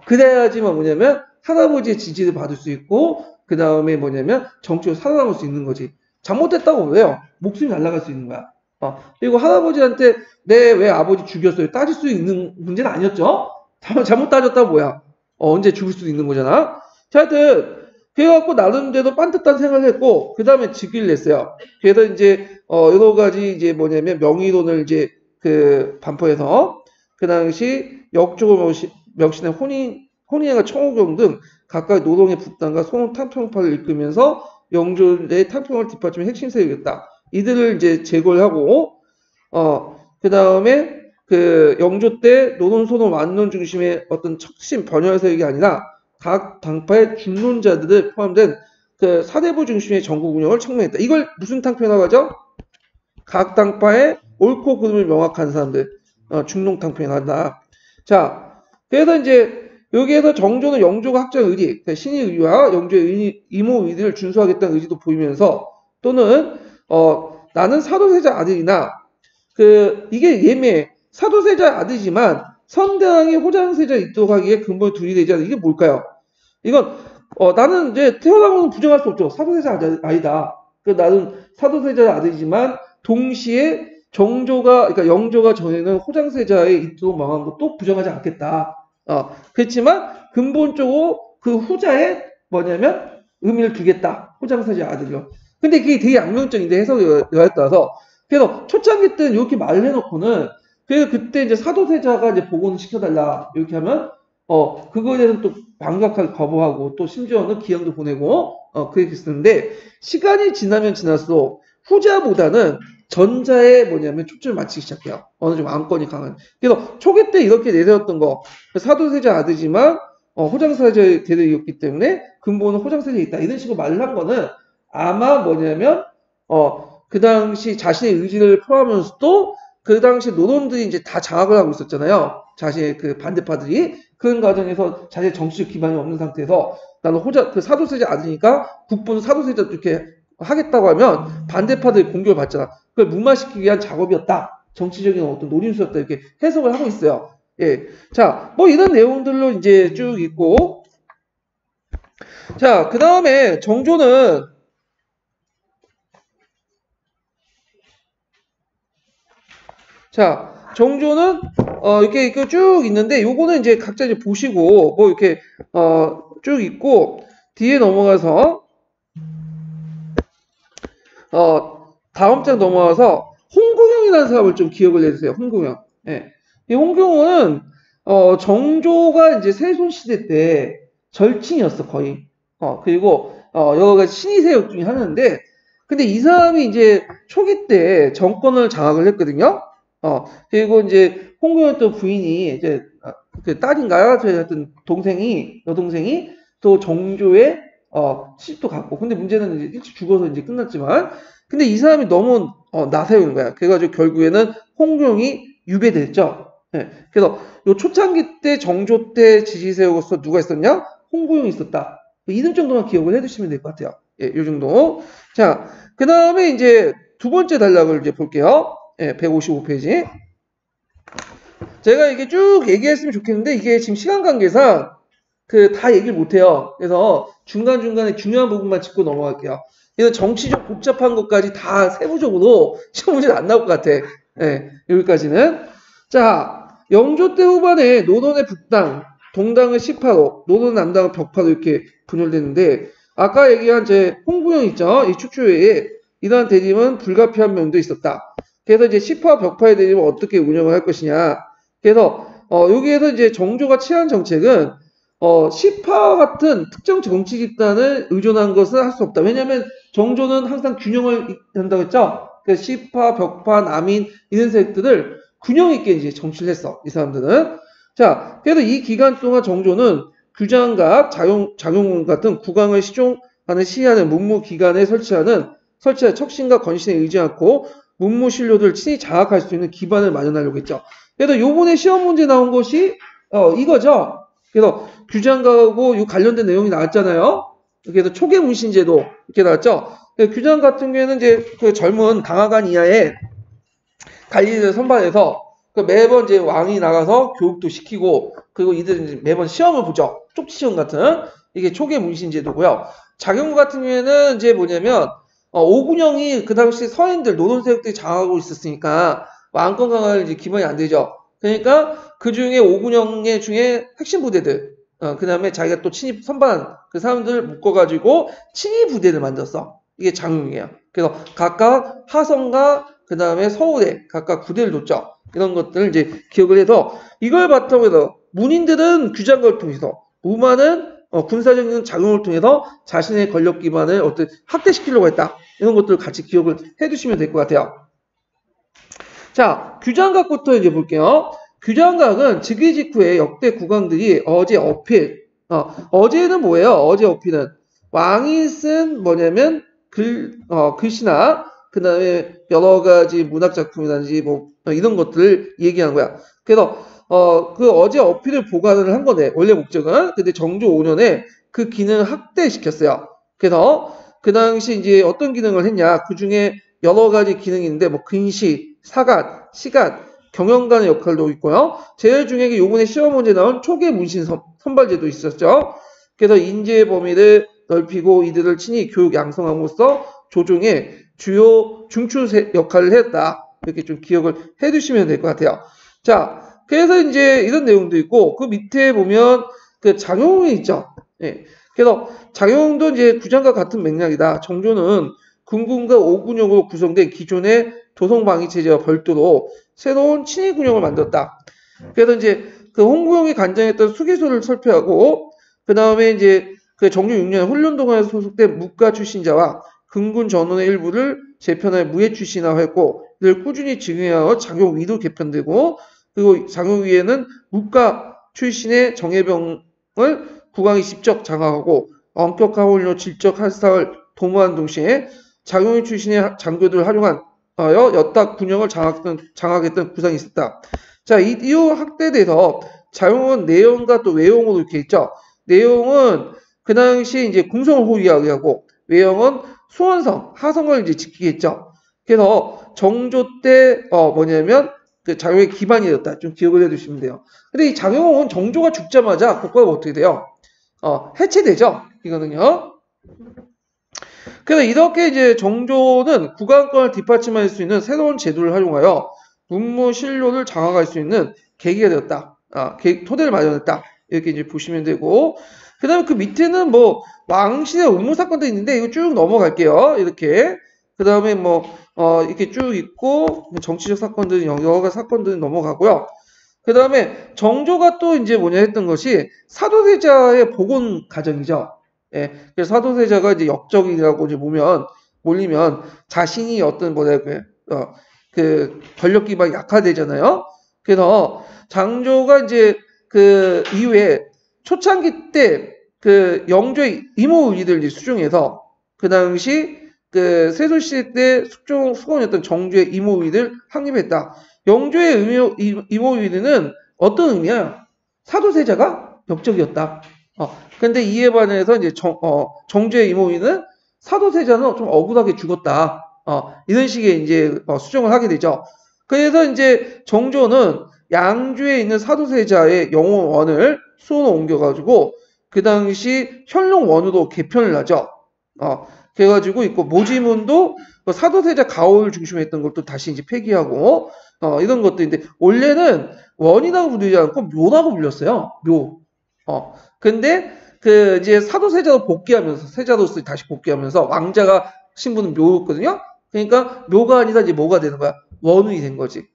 그래야지만 뭐냐면 할아버지의 지지를 받을 수 있고 그 다음에 뭐냐면 정치로 살아남을 수 있는 거지. 잘못했다고 왜요? 목숨이 날아갈 수 있는 거야. 그리고 할아버지한테 내 왜 아버지 죽였어요? 따질 수 있는 문제는 아니었죠? 잘못 따졌다 뭐야? 언제 죽을 수도 있는 거잖아. 자, 하여튼 그래갖고 나름대로 반듯한 생각을 했고 그 다음에 직위를 냈어요. 그래서 이제 여러 가지 이제 뭐냐면 명의론을 이제 그 반포해서 그 당시 역조고 명신의 혼인회가 청호경 등 각각 노동의 북단과 소노 탕평파를 이끌면서 영조의 탕평을 뒷받침해 핵심 세력이었다. 이들을 이제 제거를 하고 그 다음에 그 영조 때 노동소노 완론 중심의 어떤 척신 번열 세력이 아니라 각 당파의 중론자들을 포함된 그 사대부 중심의 전국 운영을 청명했다. 이걸 무슨 탕평이라고 하죠? 각 당파의 옳고 그름을 명확한 사람들, 중론 탕평이라고 한다. 자, 그래서 이제 여기에서 정조는 영조가 학자의 의리, 그러니까 신의 의리와 영조의 이모 의리를 준수하겠다는 의지도 보이면서 또는 나는 사도세자 아들이나 이게 예매 사도세자 아들이지만 선대왕의 호장세자 있도록 하기에 근본이 둘이 되지 않는 이게 뭘까요? 이건 나는 이제 태어나고는 부정할 수 없죠. 사도세자 아니다. 나는 사도세자 아들이지만 동시에 그러니까 영조가 전에는 호장세자의 있도록 망한 것도 부정하지 않겠다. 그렇지만 근본적으로 그 후자에 뭐냐면 의미를 두겠다. 호장세자 아들이요. 근데 그게 되게 양면적인데 해석에 따라서 그래서 초창기 때는 이렇게 말을 해놓고는 그래서 그때 이제 사도세자가 이제 복원을 시켜달라 이렇게 하면 그거에 대해서 또 반격하게 거부하고 또 심지어는 기양도 보내고 그렇게 쓰는데 시간이 지나면 지날수록 후자보다는 전자에 뭐냐면 초점을 맞추기 시작해요. 어느 정도 안건이 강한. 그래서 초기 때 이렇게 내세웠던 거 사도세자 아들이지만 호장세자의 대대이었기 때문에 근본은 호장세자에 있다. 이런 식으로 말을 한 거는 아마 뭐냐면 그 당시 자신의 의지를 표하면서도 그 당시 노동들이 이제 다 장악을 하고 있었잖아요. 자신의 그 반대파들이 그런 과정에서 자신의 정치적 기반이 없는 상태에서 나는 그 사도세자 아들이니까 국부는 사도세자 이렇게 하겠다고 하면 반대파들이 공격을 받잖아. 그걸 무마시키기 위한 작업이었다. 정치적인 어떤 노림수였다. 이렇게 해석을 하고 있어요. 예. 자, 뭐 이런 내용들로 이제 쭉 있고. 자, 그 다음에 정조는 이렇게 쭉 있는데 요거는 이제 각자 이제 보시고 뭐 이렇게 쭉 있고 뒤에 넘어가서 다음 장 넘어가서 홍궁영이라는 사람을 좀 기억을 해주세요. 홍궁영. 예. 이 홍궁영은 정조가 이제 세손 시대 때 절친이었어 거의. 그리고 여러 가지 신의 세력 중에 하나인데 근데 이 사람이 이제 초기 때 정권을 장악을 했거든요. 그리고 이제 홍궁영 또 부인이 이제 그 딸인가요? 저희 하여튼 여동생이 또 정조의 시집도 갔고 근데 문제는 이제 일찍 죽어서 이제 끝났지만 근데 이 사람이 너무 나세우는 거야. 그래가지고 결국에는 홍궁영이 유배됐죠. 네. 그래서 요 초창기 때 정조 때 지지세력으로서 누가 있었냐? 홍궁영이 있었다. 이름 정도만 기억을 해두시면 될 것 같아요. 예, 요 정도. 자, 그 다음에 이제 두 번째 단락을 이제 볼게요. 예, 155페이지. 제가 이게 쭉 얘기했으면 좋겠는데 이게 지금 시간 관계상 다 얘기를 못해요. 그래서 중간중간에 중요한 부분만 짚고 넘어갈게요. 그래서 정치적 복잡한 것까지 다 세부적으로 시험 문제는 안 나올 것 같아. 네, 여기까지는. 자, 영조 때 후반에 노론의 북당, 동당은 10파로, 노론 남당은 벽파로 이렇게 분열됐는데 아까 얘기한 제 홍궁영 있죠? 이 축조회에 이러한 대립은 불가피한 면도 있었다. 그래서 이제 10파 벽파의 대립을 어떻게 운영을 할 것이냐. 그래서 여기에서 이제 정조가 취한 정책은 시파 같은 특정 정치 집단을 의존한 것은 할 수 없다. 왜냐하면 정조는 항상 균형을 한다고 했죠. 그래서 시파, 벽파, 남인 이런 세력들을 균형 있게 이제 정치를 했어. 이 사람들은. 자, 그래서 이 기간 동안 정조는 규장각, 장용문 같은 국왕을 시하는 문무기관에 설치하는 척신과 건신에 의지 않고 문무신료들을 친히 장악할 수 있는 기반을 마련하려고 했죠. 그래서 요번에 시험 문제 나온 것이 이거죠. 그래서 규장각하고 이 관련된 내용이 나왔잖아요. 그래서 초계 문신제도 이렇게 나왔죠. 규장 같은 경우에는 이제 그 젊은 강화관 이하의 관리를 선발해서 매번 이제 왕이 나가서 교육도 시키고 그리고 이들은 이제 매번 시험을 보죠. 쪽지 시험 같은 이게 초계 문신제도고요. 작용부 같은 경우에는 이제 뭐냐면 오군영이 그 당시 서인들 노동세력들이 장악하고 있었으니까 왕권 강화를 이제 기반이 안 되죠. 그러니까 그 중에 오군영의 중에 핵심 부대들 그 다음에 자기가 또 친위 선발한 그 사람들을 묶어가지고 친위 부대를 만들었어. 이게 장용이에요. 그래서 각각 하성과 그 다음에 서울에 각각 부대를 뒀죠. 이런 것들을 이제 기억을 해서 이걸 바탕으로 해서 문인들은 규장과를 통해서 무만은 군사적인 작용을 통해서 자신의 권력 기반을 어떻게 확대시키려고 했다. 이런 것들을 같이 기억을 해두시면 될 것 같아요. 자, 규장각부터 이제 볼게요. 규장각은 즉위 직후에 역대 국왕들이 어제 어필. 어제는 뭐예요? 어제 어필은 왕이 쓴 뭐냐면 글씨나 그 다음에 여러 가지 문학 작품이라든지 뭐 이런 것들을 얘기하는 거야. 그래서 그 어제 어필을 보관을 한 거네. 원래 목적은. 근데 정조 5년에 그 기능을 확대시켰어요. 그래서 그 당시 이제 어떤 기능을 했냐? 그 중에 여러 가지 기능이 있는데 뭐 근시, 사간, 시간, 경영관의 역할도 있고요. 제일 중요한 게 요번에 시험 문제 나온 초계 문신 선발제도 있었죠. 그래서 인재의 범위를 넓히고 이들을 친히 교육 양성함으로써 조정의 주요 중추 역할을 했다. 이렇게 좀 기억을 해두시면 될 것 같아요. 자, 그래서 이제 이런 내용도 있고 그 밑에 보면 그 장용이 있죠. 예. 그래서 장용도 이제 구장과 같은 맥락이다. 정조는 군군과 5군역으로 구성된 기존의 도성방위 체제와 별도로 새로운 친위 군역을 만들었다. 그래서 이제 그 홍구영이 간장했던 수기소를 설표하고 그 다음에 이제 그 정조 6년 훈련동안에서 소속된 묵가 출신자와 근군 전원의 일부를 재편하여 무예 출신화했고 이를 꾸준히 증여하여 장용위도 개편되고 그리고 장용위에는 묵가 출신의 정예병을 국왕이 직접 장악하고 엄격한 훈련 질적 할사를 도모한 동시에 장용위 출신의 장교들을 활용하여 여타 군역을 장악했던 구상이 있었다. 자, 이후 확대돼서 장용은 내용과 또 외용으로 이렇게 있죠. 내용은 그 당시 이제 궁성을 호위하고 외형은 수원성, 하성을 이제 지키겠죠. 그래서 정조 때 뭐냐면 그 장용의 기반이 되었다. 좀 기억을 해두시면 돼요. 근데 이 장용은 정조가 죽자마자 국가가 어떻게 돼요? 해체되죠. 이거는요. 그래서 이렇게 이제 정조는 국왕권을 뒷받침할 수 있는 새로운 제도를 활용하여 문무 신료를 장악할 수 있는 계기가 되었다. 토대를 마련했다. 이렇게 이제 보시면 되고, 그 다음에 그 밑에는 뭐 왕실의 음모 사건도 있는데 이거 쭉 넘어갈게요. 이렇게. 그 다음에 뭐 이렇게 쭉 있고 정치적 사건들 여러 가지 사건들이 넘어가고요. 그 다음에 정조가 또 이제 뭐냐 했던 것이 사도세자의 복원 과정이죠. 예, 그래서 사도세자가 이제 역적이라고 이제 몰리면 자신이 어떤 그 권력 기반이 약화되잖아요. 그래서 장조가 이제 그 이후에 초창기 때 그 영조의 이모의리들 수중해서 그 당시 그 세조시대 때 수건이었던 정조의 이모의리를 확립했다. 영조의 이모의리는 어떤 의미야? 사도세자가 역적이었다. 근데 이에 반해서 이제 정조의 이모의리는 사도세자는 좀 억울하게 죽었다. 이런 식의 이제 수정을 하게 되죠. 그래서 이제 정조는 양주에 있는 사도세자의 영원원을 수원으로 옮겨가지고 그 당시 현룡원으로 개편을 하죠. 그래가지고 있고 모지문도 사도세자 가오를 중심으로 했던 것도 다시 이제 폐기하고 이런 것들인데 원래는 원이라고 부르지 않고 묘라고 불렸어요. 묘. 근데 그 이제 사도세자로 복귀하면서 세자로서 다시 복귀하면서 왕자가 신분은 묘였거든요. 그러니까 묘가 아니라 이제 뭐가 되는 거야? 원이 된 거지.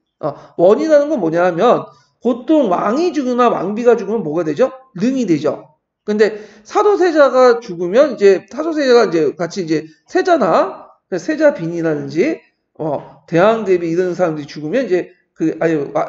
원이라는 건 뭐냐 하면 보통 왕이 죽거나 왕비가 죽으면 뭐가 되죠? 릉이 되죠. 근데 사도세자가 죽으면 이제 사도세자가 이제 같이 이제 세자나 세자빈이라든지 대왕대비 이런 사람들이 죽으면 이제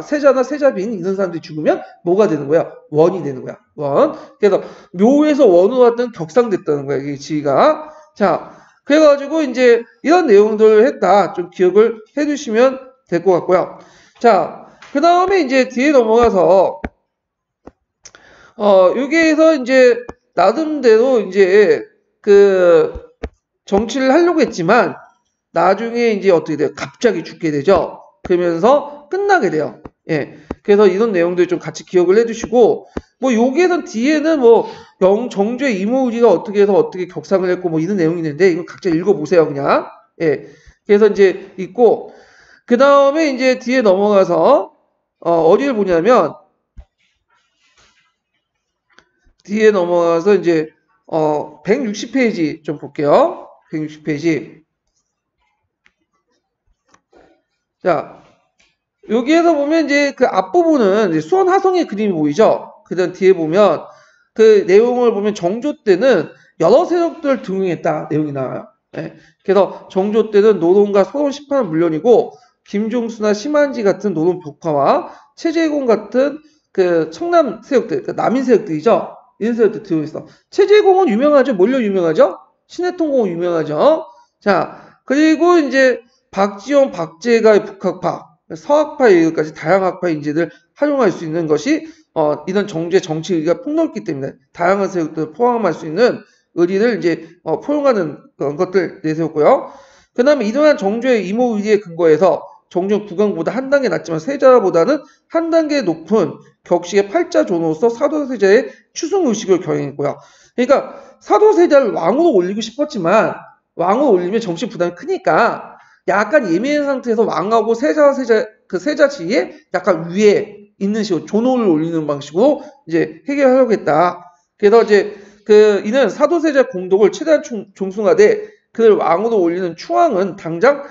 세자나 세자빈 이런 사람들이 죽으면 뭐가 되는 거야? 원이 되는 거야. 원. 그래서 묘에서 원으로 왔던 격상됐다는 거야. 이게 지가. 자, 그래가지고 이제 이런 내용들을 했다. 좀 기억을 해두시면 될 것 같고요. 자, 그 다음에 이제 뒤에 넘어가서 여기에서 이제 나름대로 이제 그 정치를 하려고 했지만 나중에 이제 어떻게 돼요? 갑자기 죽게 되죠. 그러면서 끝나게 돼요. 예. 그래서 이런 내용들 좀 같이 기억을 해두시고 뭐 여기에서 뒤에는 뭐 정조의 이모의리가 어떻게 해서 어떻게 격상을 했고 뭐 이런 내용이 있는데 이거 각자 읽어보세요 그냥. 예. 그래서 이제 있고 그 다음에 이제 뒤에 넘어가서 어디를 보냐면 뒤에 넘어가서 이제 160페이지 좀 볼게요. 160페이지. 자, 여기에서 보면 이제 그 앞부분은 이제 수원 하성의 그림이 보이죠? 그 다음 뒤에 보면 그 내용을 보면 정조 때는 여러 세력들을 등용했다 내용이 나와요. 예. 그래서 정조 때는 노동과 서론 심판은 물론이고 김종수나 심한지 같은 노동 벽화와 최재공 같은 그 청남 세력들, 그 남인 세력들이죠. 이런 세력들 등용했어. 최재공은 유명하죠. 뭘로 유명하죠? 신해통공은 유명하죠. 자, 그리고 이제 박지원, 박재가의 북학파, 서학파 여기까지 다양한 학파 인재들 활용할 수 있는 것이 이런 정제 정치 의리가 폭넓기 때문에 다양한 세력들을 포함할 수 있는 의리를 이제 포용하는 그런 것들 내세웠고요. 그 다음에 이러한 정조의 이모 의리에 근거해서 정조 국왕보다 한 단계 낮지만 세자보다는 한 단계 높은 격식의 팔자존으로서 사도세자의 추승 의식을 경영했고요. 그러니까 사도세자를 왕으로 올리고 싶었지만 왕으로 올리면 정치 부담이 크니까 약간 예민한 상태에서 왕하고 그 세자 지위에 약간 위에 있는 식으로 존호를 올리는 방식으로 이제 해결하려고 했다. 그래서 이제 이는 사도세자 공덕을 최대한 존숭하되 그를 왕으로 올리는 추앙은 당장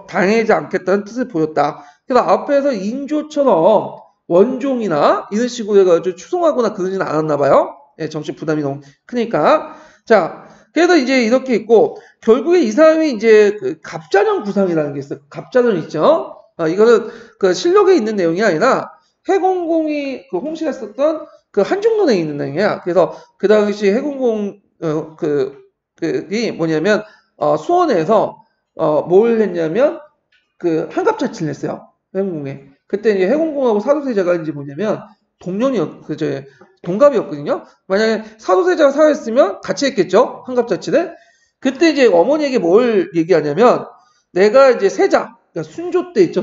당하지 않겠다는 뜻을 보였다. 그래서 앞에서 인조처럼 원종이나 이런 식으로 해가지고 추송하거나 그러지는 않았나 봐요. 예, 정치 부담이 너무 크니까. 자, 그래서 이제 이렇게 있고 결국에 이 사람이 이제 그 갑자년 구상이라는 게 있어요. 갑자년 있죠. 이거는 그 실록에 있는 내용이 아니라 해공공이 그 홍씨가 썼던 그 한중론에 있는 내용이야. 그래서 그 당시 해공공 그이 뭐냐면 수원에서 뭘 했냐면 그 한갑자치를 했어요. 해공공에. 그때 이제 해공공하고 사도세자가 이제 뭐냐면 동갑이었거든요. 만약에 사도세자가 살아있으면 같이 했겠죠. 한갑자치를. 그때 이제 어머니에게 뭘 얘기하냐면 내가 이제 세자, 그러니까 순조 때 있죠.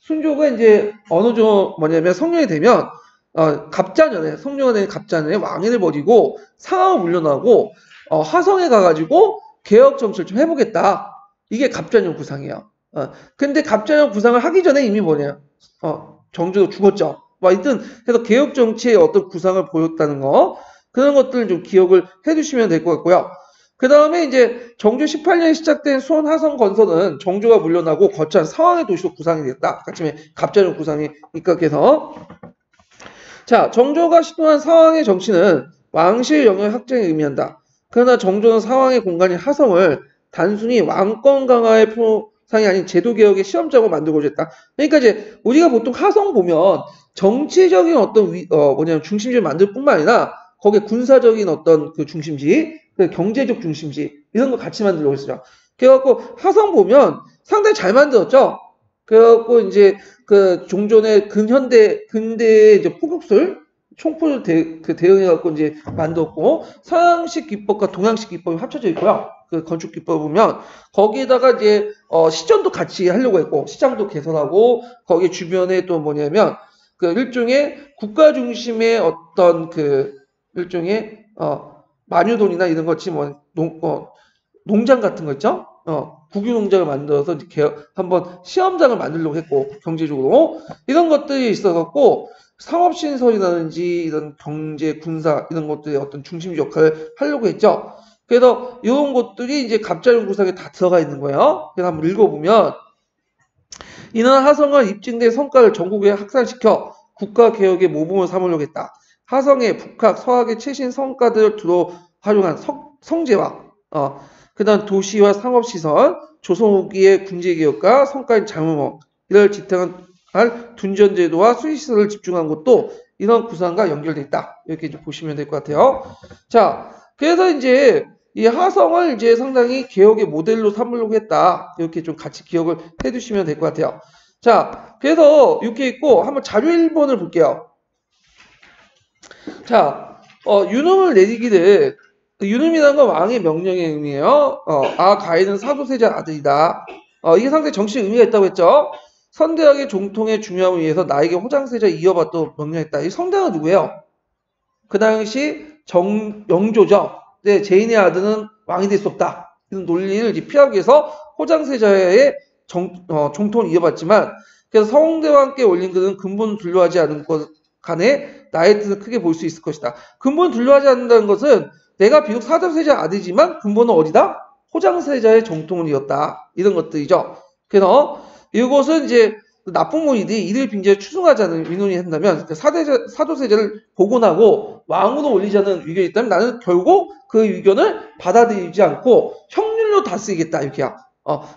순조가 이제 어느 정도 뭐냐면 성년이 되면 성년이 된 갑자년에 왕위를 버리고 상하로 물러나고 하성에 가가지고 개혁 정치를 좀 해보겠다. 이게 갑자년 구상이에요. 근데 갑자년 구상을 하기 전에 이미 뭐냐, 정조도 죽었죠. 하여튼 그래서 개혁 정치의 어떤 구상을 보였다는 거, 그런 것들을 좀 기억을 해두시면 될 것 같고요. 그 다음에 이제 정조 18년에 시작된 수원 하성 건설은 정조가 물러나고 거창한 상황의 도시로 구상이 됐다. 아침에 갑자년 구상이 입각해서. 자, 정조가 시도한 상황의 정치는 왕실 영역 확장에 의미한다. 그러나 정조는 상황의 공간인 하성을 단순히 왕권 강화의 표상이 아닌 제도개혁의 시험장으로 만들고자 했다. 그러니까 이제 우리가 보통 하성 보면 정치적인 어떤 뭐냐면 중심지를 만들 뿐만 아니라 거기에 군사적인 어떤 그 중심지, 그 경제적 중심지 이런 거 같이 만들려고 했어요. 그래갖고 하성 보면 상당히 잘 만들었죠. 그래갖고 이제 그 종전의 근대 이제 포격술 총포를 대응해갖고 이제 만들었고 서양식 기법과 동양식 기법이 합쳐져 있고요. 그 건축 기법 보면 거기에다가 이제 시전도 같이 하려고 했고 시장도 개설하고 거기 주변에 또 뭐냐면 그 일종의 국가 중심의 어떤 그 일종의 마녀돈이나 이런 것이 뭐 농장 같은 거 있죠? 국유 농장을 만들어서 이렇게 한번 시험장을 만들려고 했고 경제적으로 이런 것들이 있어갖고 상업시설이라든지 이런 경제, 군사 이런 것들의 어떤 중심 역할을 하려고 했죠. 그래서 이런 것들이 이제 갑자년 구상에 다 들어가 있는 거예요. 그래서 한번 읽어보면 이는 하성은 입증된 성과를 전국에 확산시켜 국가개혁의 모범을 삼으려고 했다. 하성의 북학, 서학의 최신 성과들을 두루 활용한 성제화, 그 다음 도시와 상업시설, 조선 후기의 군제개혁과 성과인 장흥업, 이를 지탱한 둔전제도와 수리시설을 집중한 것도 이런 구상과 연결되어 있다. 이렇게 이제 보시면 될 것 같아요. 자, 그래서 이제 이 하성을 이제 상당히 개혁의 모델로 삼으려고 했다. 이렇게 좀 같이 기억을 해 두시면 될 것 같아요. 자, 그래서 이렇게 있고 한번 자료 1번을 볼게요. 자, 유능을 내리기를 유능이라는 건 왕의 명령의 의미예요. 가인은 사도세자 아들이다. 이게 상당히 정치적 의미가 있다고 했죠. 선대학의 종통의 중요함을 위해서 나에게 호장세자 이어받도록 명령했다. 이 선대학은 누구예요? 그 당시 영조죠. 네, 제인의 아들은 왕이 될 수 없다. 이런 논리를 이제 피하기 위해서 호장세자의 종통을 이어받지만 그래서 성대와 함께 올린 그는 근본을 분류하지 않은 것 간의 나의 뜻을 크게 볼 수 있을 것이다. 근본 둘러하지 않는다는 것은 내가 비록 사도세자 아들이지만 근본은 어디다? 포장세자의 정통을 이었다. 이런 것들이죠. 그래서 이것은 이제 나쁜 무리들이 이를 빙자해 추승하자는 의논이 한다면 사도세자를 복원하고 왕으로 올리자는 의견이 있다면 나는 결국 그 의견을 받아들이지 않고 형률로 다스리겠다 이렇게야.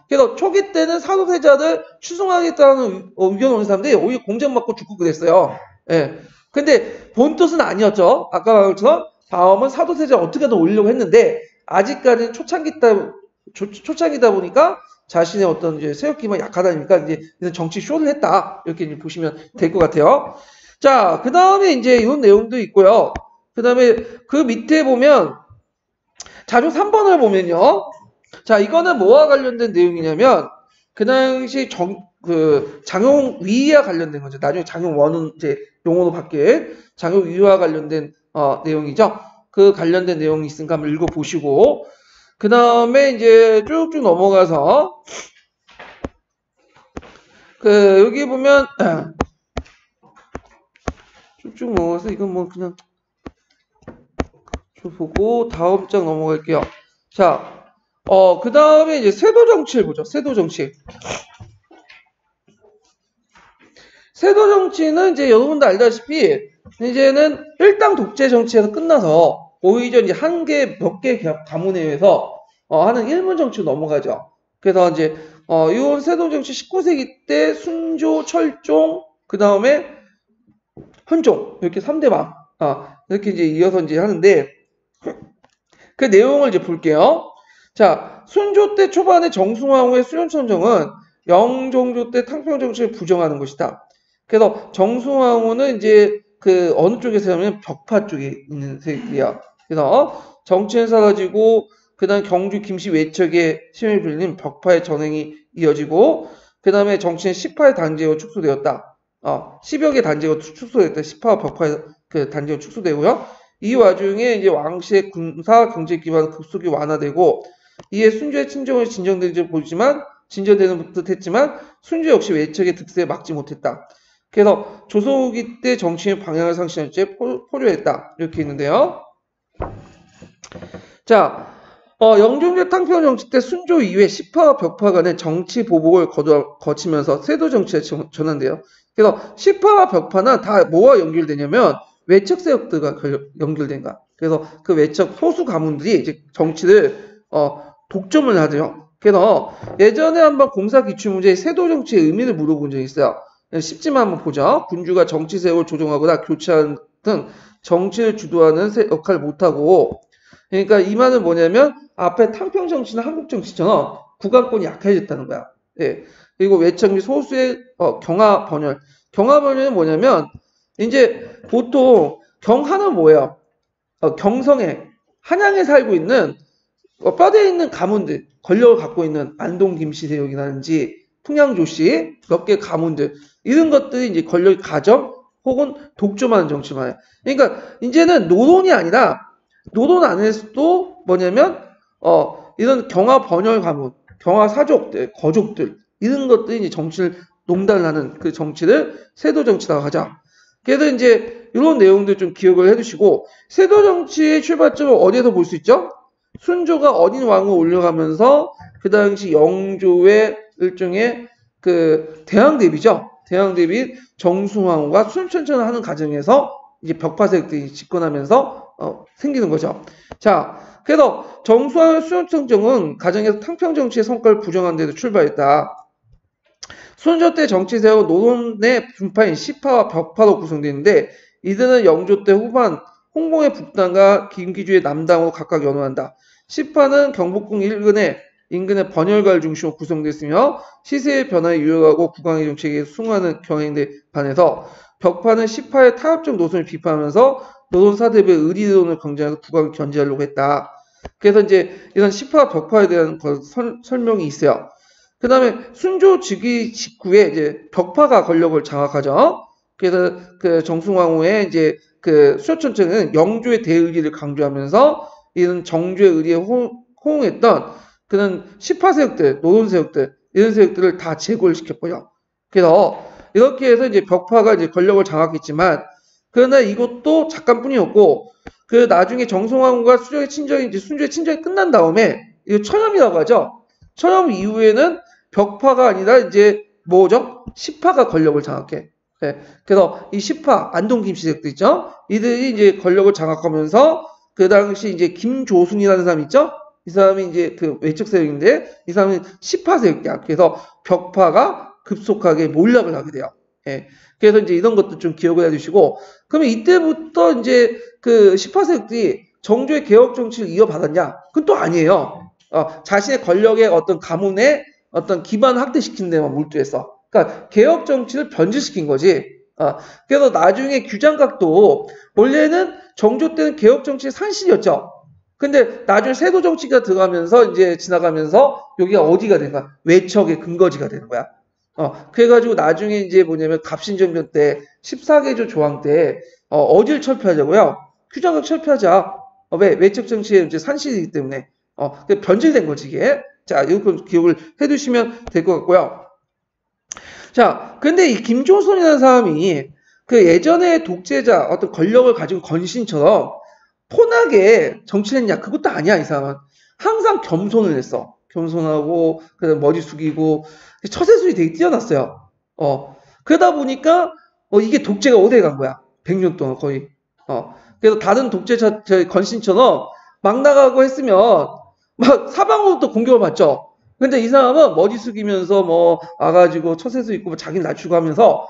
그래서 초기 때는 사도세자를 추승하겠다는 의견을 오는 사람들이 오히려 공정받고 죽고 그랬어요. 예. 근데 본 뜻은 아니었죠. 아까 말한 것처럼 다음은 사도세자 어떻게든 올리려고 했는데 아직까지는 초창기다 보니까 자신의 어떤 이제 세력 기반이 약하다니까 이제 정치 쇼를 했다 이렇게 이제 보시면 될 것 같아요. 자, 그 다음에 이제 이런 내용도 있고요. 그 다음에 그 밑에 보면 자료 3번을 보면요. 자, 이거는 뭐와 관련된 내용이냐면 그 당시 장용 위와 관련된 거죠. 나중에 장용 원은 이제 용어로 바뀔 장용 위와 관련된 내용이죠. 그 관련된 내용이 있으니까 한번 읽어보시고 그 다음에 이제 쭉쭉 넘어가서 여기 보면 쭉쭉 넘어가서 이건 뭐 그냥 좀 보고 다음 장 넘어갈게요. 자, 그 다음에 이제 세도정치를 보죠. 세도정치. 세도정치는 이제 여러분도 알다시피 이제는 일당 독재 정치에서 끝나서 오히려 이제 몇 개 가문에 의해서 하는 일문 정치로 넘어가죠. 그래서 이제 이 세도정치 19세기 때 순조, 철종, 그 다음에 헌종 이렇게 3대방 이렇게 이제 이어서 이제 하는데 그 내용을 이제 볼게요. 자, 순조 때 초반에 정승왕후의 수련천정은 영종조 때 탕평정치를 부정하는 것이다. 그래서 정승왕후는 이제 어느 쪽에 세우면 벽파 쪽에 있는 세력이야. 그래서 정치는 사라지고 그 다음 경주 김씨 외척의 힘을 빌린 벽파의 전횡이 이어지고 그 다음에 정치는 시파의 단제로 축소되었다. 10여 개 단제가 축소됐다. 시파와 벽파의 단제가 축소되고요. 이 와중에 이제 왕실의 군사 경제 기반 급속히 완화되고 이에 순조의 친정을 진전되는 듯 했지만 순조 역시 외척의 득세에 막지 못했다. 그래서 조선 후기 때 정치의 방향을 상실한 채 포효했다. 이렇게 있는데요. 자, 영종제 탕평 정치 때 순조 이후에 시파와 벽파 간의 정치 보복을 거치면서 세도 정치에 전환돼요. 그래서 시파와 벽파는 다 뭐와 연결되냐면 외척 세력들과 연결된가. 그래서 그 외척 소수 가문들이 이제 정치를 독점을 하죠. 그래서 예전에 한번 공사 기출 문제에 세도 정치의 의미를 물어본 적이 있어요. 쉽지만 한번 보죠. 군주가 정치 세력을 조정하거나 교체하는 등 정치를 주도하는 역할을 못하고, 그러니까 이 말은 뭐냐면 앞에 탕평 정치나 한국 정치처럼 국가권이 약해졌다는 거야. 예. 그리고 외척 및 소수의 경하 번열. 경하 번열은 뭐냐면 이제 보통 경하는 뭐예요? 경성에 한양에 살고 있는 뼈대에 있는 가문들, 권력을 갖고 있는 안동 김씨 세력이라든지 풍양조씨 몇 개 가문들 이런 것들이 이제 권력의 가정 혹은 독점하는 정치만 해요. 그러니까 이제는 노론이 아니라 노론 안에서도 뭐냐면 이런 경하 번열 가문, 경하 사족들, 거족들 이런 것들이 이제 정치를 농단하는 그 정치를 세도 정치라고 하자. 그래서 이제 이런 내용들 좀 기억을 해두시고 세도 정치의 출발점을 어디에서 볼 수 있죠? 순조가 어린 왕을 올려가면서 그 당시 영조의 일종의 대항 대비죠. 대항 대비 정승왕후가 수렴천천을 하는 과정에서 이제 벽파 세력들이 집권하면서 생기는 거죠. 자, 그래서 정승왕후의 수렴천정은 가정에서 탕평 정치의 성과를 부정한 데도 출발했다. 순조 때 정치 세력은 노론의 분파인 시파와 벽파로 구성되는데 이들은 영조 때 후반 홍콩의 북당과 김기주의 남당으로 각각 연호한다. 시파는 경복궁 인근의 번열가를 중심으로 구성됐으며 시세의 변화에 유효하고 국왕의 정책에 순응하는 경향에 반해서 벽파는 시파의 타협적 노선을 비판하면서 노론 사대부의 의리론을 강조해서 국왕을 견제하려고 했다. 그래서 이제 이런 시파와 벽파에 대한 설명이 있어요. 그 다음에 순조 즉위 직후에 이제 벽파가 권력을 장악하죠. 그래서 정승왕후의 이제 수요천청은 영조의 대의리를 강조하면서 이런 정조의 의리에 호응했던 그런 시파 세력들, 노론 세력들 이런 세력들을 다 제거를 시켰고요. 그래서 이렇게 해서 이제 벽파가 이제 권력을 장악했지만 그러나 이것도 잠깐뿐이었고, 그 나중에 정성황후가 순조의 친정이 끝난 다음에, 이거 천염이라고 하죠. 천염 이후에는 벽파가 아니라 이제 뭐죠? 시파가 권력을 장악해. 네. 그래서 이 시파, 안동 김씨색도 있죠? 이들이 이제 권력을 장악하면서 그 당시 이제 김조순이라는 사람 있죠? 이 사람이 이제 그 외척 세력인데 이 사람은 시파 세력이야. 그래서 벽파가 급속하게 몰락을 하게 돼요. 예. 그래서 이제 이런 것도 좀 기억을 해주시고, 그러면 이때부터 이제 그 시파 세력들이 정조의 개혁 정치를 이어받았냐? 그건 또 아니에요. 자신의 권력의 어떤 가문의 어떤 기반 확대시키는 데만 몰두했어. 그러니까 개혁 정치를 변질시킨 거지. 그래서 나중에 규장각도 원래는 정조 때는 개혁 정치의 산실이었죠. 근데 나중에 세도 정치가 들어가면서 이제 지나가면서 여기가 어디가 된 거야? 외척의 근거지가 되는 거야. 그래가지고 나중에 이제 뭐냐면 갑신정변 때 14개조 조항 때 어디를 철폐하자고요? 규장각 철폐하자. 왜? 외척 정치의 이제 산실이기 때문에 변질된 거지 이게. 자, 이거 기억을 해두시면 될 것 같고요. 자, 근데 이 김종선이라는 사람이 그 예전에 독재자 어떤 권력을 가지고 건신처럼 폰하게 정치를 했냐? 그것도 아니야, 이 사람은. 항상 겸손을 했어. 겸손하고, 그다음 머리 숙이고, 처세술이 되게 뛰어났어요. 그러다 보니까, 이게 독재가 오래 간 거야. 100년 동안 거의. 그래서 다른 독재자, 건신처럼 막 나가고 했으면, 막 사방으로부터 공격을 받죠. 근데 이 사람은 머리 숙이면서 뭐, 와가지고 처세술 있고, 뭐 자기는 낮추고 하면서,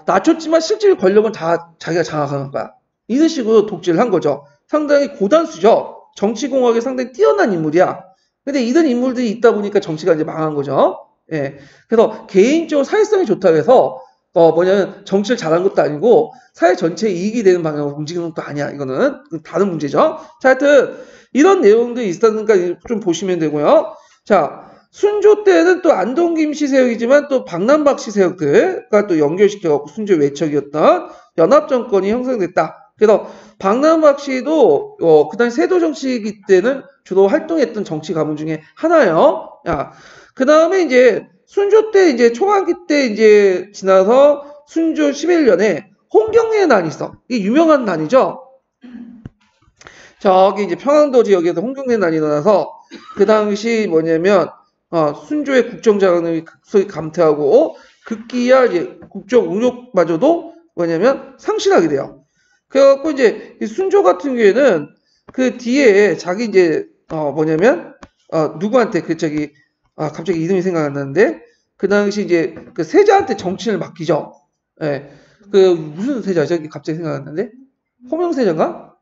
낮췄지만 실질 권력은 다 자기가 장악하는 거야. 이런 식으로 독재를 한 거죠. 상당히 고단수죠. 정치공학에 상당히 뛰어난 인물이야. 근데 이런 인물들이 있다 보니까 정치가 이제 망한 거죠. 예. 그래서 개인적으로 사회성이 좋다고 해서, 뭐냐면 정치를 잘한 것도 아니고, 사회 전체에 이익이 되는 방향으로 움직이는 것도 아니야. 이거는 다른 문제죠. 자, 하여튼, 이런 내용들이 있었으니까 좀 보시면 되고요. 자, 순조 때는 또 안동 김씨 세력이지만 또 박남박 씨 세력들과 또 연결시켜갖고 순조 외척이었던 연합정권이 형성됐다. 그래서 박남박 씨도 그 당시 세도 정치기 때는 주로 활동했던 정치 가문 중에 하나예요. 그 다음에 이제 순조 때 이제 초반기 때 이제 지나서 순조 11년에 홍경래 난이 있어. 이게 유명한 난이죠. 저기 이제 평안도 지역에서 홍경래 난이 일어나서 그 당시 뭐냐면 순조의 국정자금을 급속히 감퇴하고 급기야 이제 국정 운용마저도 뭐냐면 상실하게 돼요. 그래갖고 이제 이 순조 같은 경우에는 그 뒤에 자기 이제 뭐냐면 누구한테 그 저기 갑자기 이름이 생각 안 나는데 그 당시 이제 그 세자한테 정치를 맡기죠. 예. 그 무슨 세자 저기 갑자기 생각 안 나는데 호명세자인가?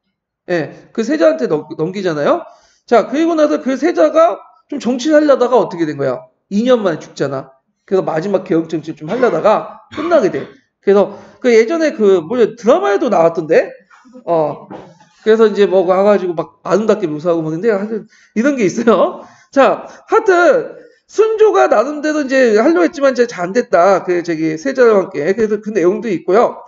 예. 그 세자한테 넘기잖아요. 자, 그리고 나서 그 세자가 좀 정치를 하려다가 어떻게 된 거야? 2년 만에 죽잖아. 그래서 마지막 개혁 정치를 좀 하려다가 끝나게 돼. 그래서 그 예전에 그 뭐냐 드라마에도 나왔던데. 그래서 이제 뭐 와가지고 막 아름답게 묘사하고 뭐 근데 하여튼 이런 게 있어요. 자, 하여튼 순조가 나름대로 이제 하려고 했지만 이제 잘 안 됐다. 그 저기 세자와 함께. 그래서 그 내용도 있고요.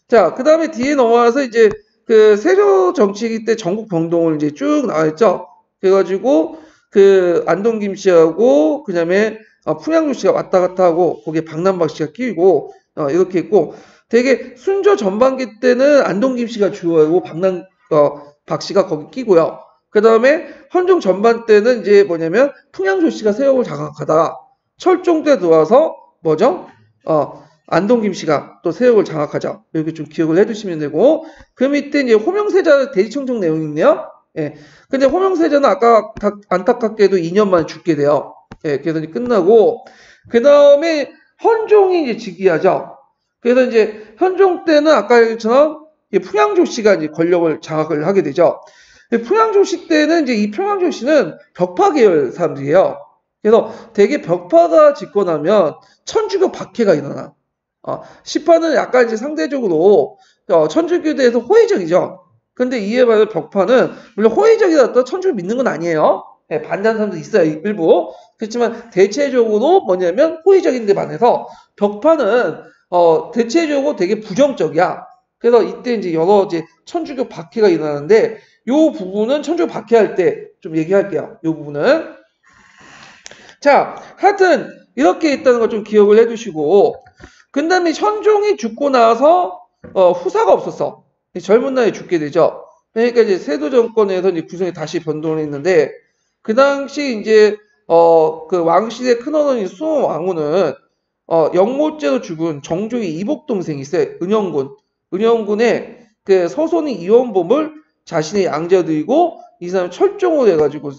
자, 그 다음에 뒤에 넘어와서 이제 그 세조 정치기 때 전국 병동을 이제 쭉 나왔죠. 그래가지고 그 안동 김씨하고 그다음에 풍양조 씨가 왔다 갔다 하고 거기에 박남박 씨가 끼고 이렇게 있고 되게 순조 전반기 때는 안동 김씨가 주요하고 박 씨가 거기 끼고요. 그 다음에 헌종 전반 때는 이제 뭐냐면 풍양조 씨가 세력을 장악하다가 철종 때 들어와서 뭐죠? 안동 김씨가 또 세력을 장악하죠. 이렇게 좀 기억을 해두시면 되고 그 밑에 이제 호명세자 대지청정 내용이 있네요. 예. 근데 호명세자는 아까 안타깝게도 2년 만에 죽게 돼요. 예. 그래서 이제 끝나고 그 다음에 헌종이 이제 즉위하죠. 그래서 이제 현종 때는 아까처럼 풍양조 씨가 이제 권력을 장악을 하게 되죠. 풍양조 씨 때는 이제 이 풍양조 씨는 벽파 계열 사람들이에요. 그래서 되게 벽파가 짓고 나면 천주교 박해가 일어나. 시파는 약간 이제 상대적으로 천주교에 대해서 호의적이죠. 근데 이에 반해 벽파는 물론 호의적이라도 천주교 믿는 건 아니에요. 네, 반대하는 사람도 있어요. 일부. 그렇지만 대체적으로 뭐냐면 호의적인 데 반해서 벽파는 대체적으로 되게 부정적이야. 그래서 이때 이제 여러 이제 천주교 박해가 일어나는데 요 부분은 천주교 박해할 때 좀 얘기할게요. 요 부분은. 자, 하여튼 이렇게 있다는 걸 좀 기억을 해두시고 그 다음에 현종이 죽고 나서 후사가 없었어. 젊은 나이에 죽게 되죠. 그러니까 이제 세도 정권에서 이제 구성이 다시 변동을 했는데, 그 당시 이제, 그 왕실의 큰어른이 수호 왕후는, 영모죄로 죽은 정종의 이복 동생이 있어요. 은영군. 은영군의 그 서손이 이원범을 자신의 양자로 들이고, 이 사람 철종을 해가지고,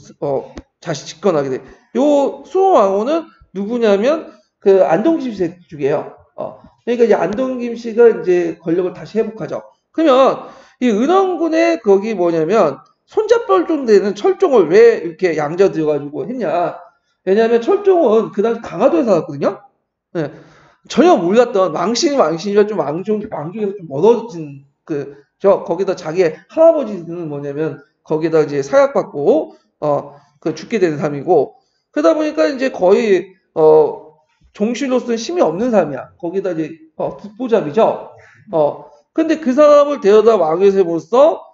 다시 집권하게 돼. 요 수호 왕후는 누구냐면, 그 안동김 씨 쪽이에요. 그러니까 이제 안동김 씨가 이제 권력을 다시 회복하죠. 그러면 이 은원군의 거기 뭐냐면 손잡벌 좀 되는 철종을 왜 이렇게 양자 들여가지고 했냐? 왜냐하면 철종은 그 당시 강화도에 살았거든요. 네. 전혀 몰랐던 왕신이라 좀 왕족에서 좀 멀어진 저 거기다 자기의 할아버지는 뭐냐면 거기다 이제 사약받고 그 죽게 되는 사람이고 그러다 보니까 이제 거의 종실로서는 힘이 없는 사람이야. 거기다 이제 국보잡이죠. 근데 그 사람을 데려다 왕위에 세움으로써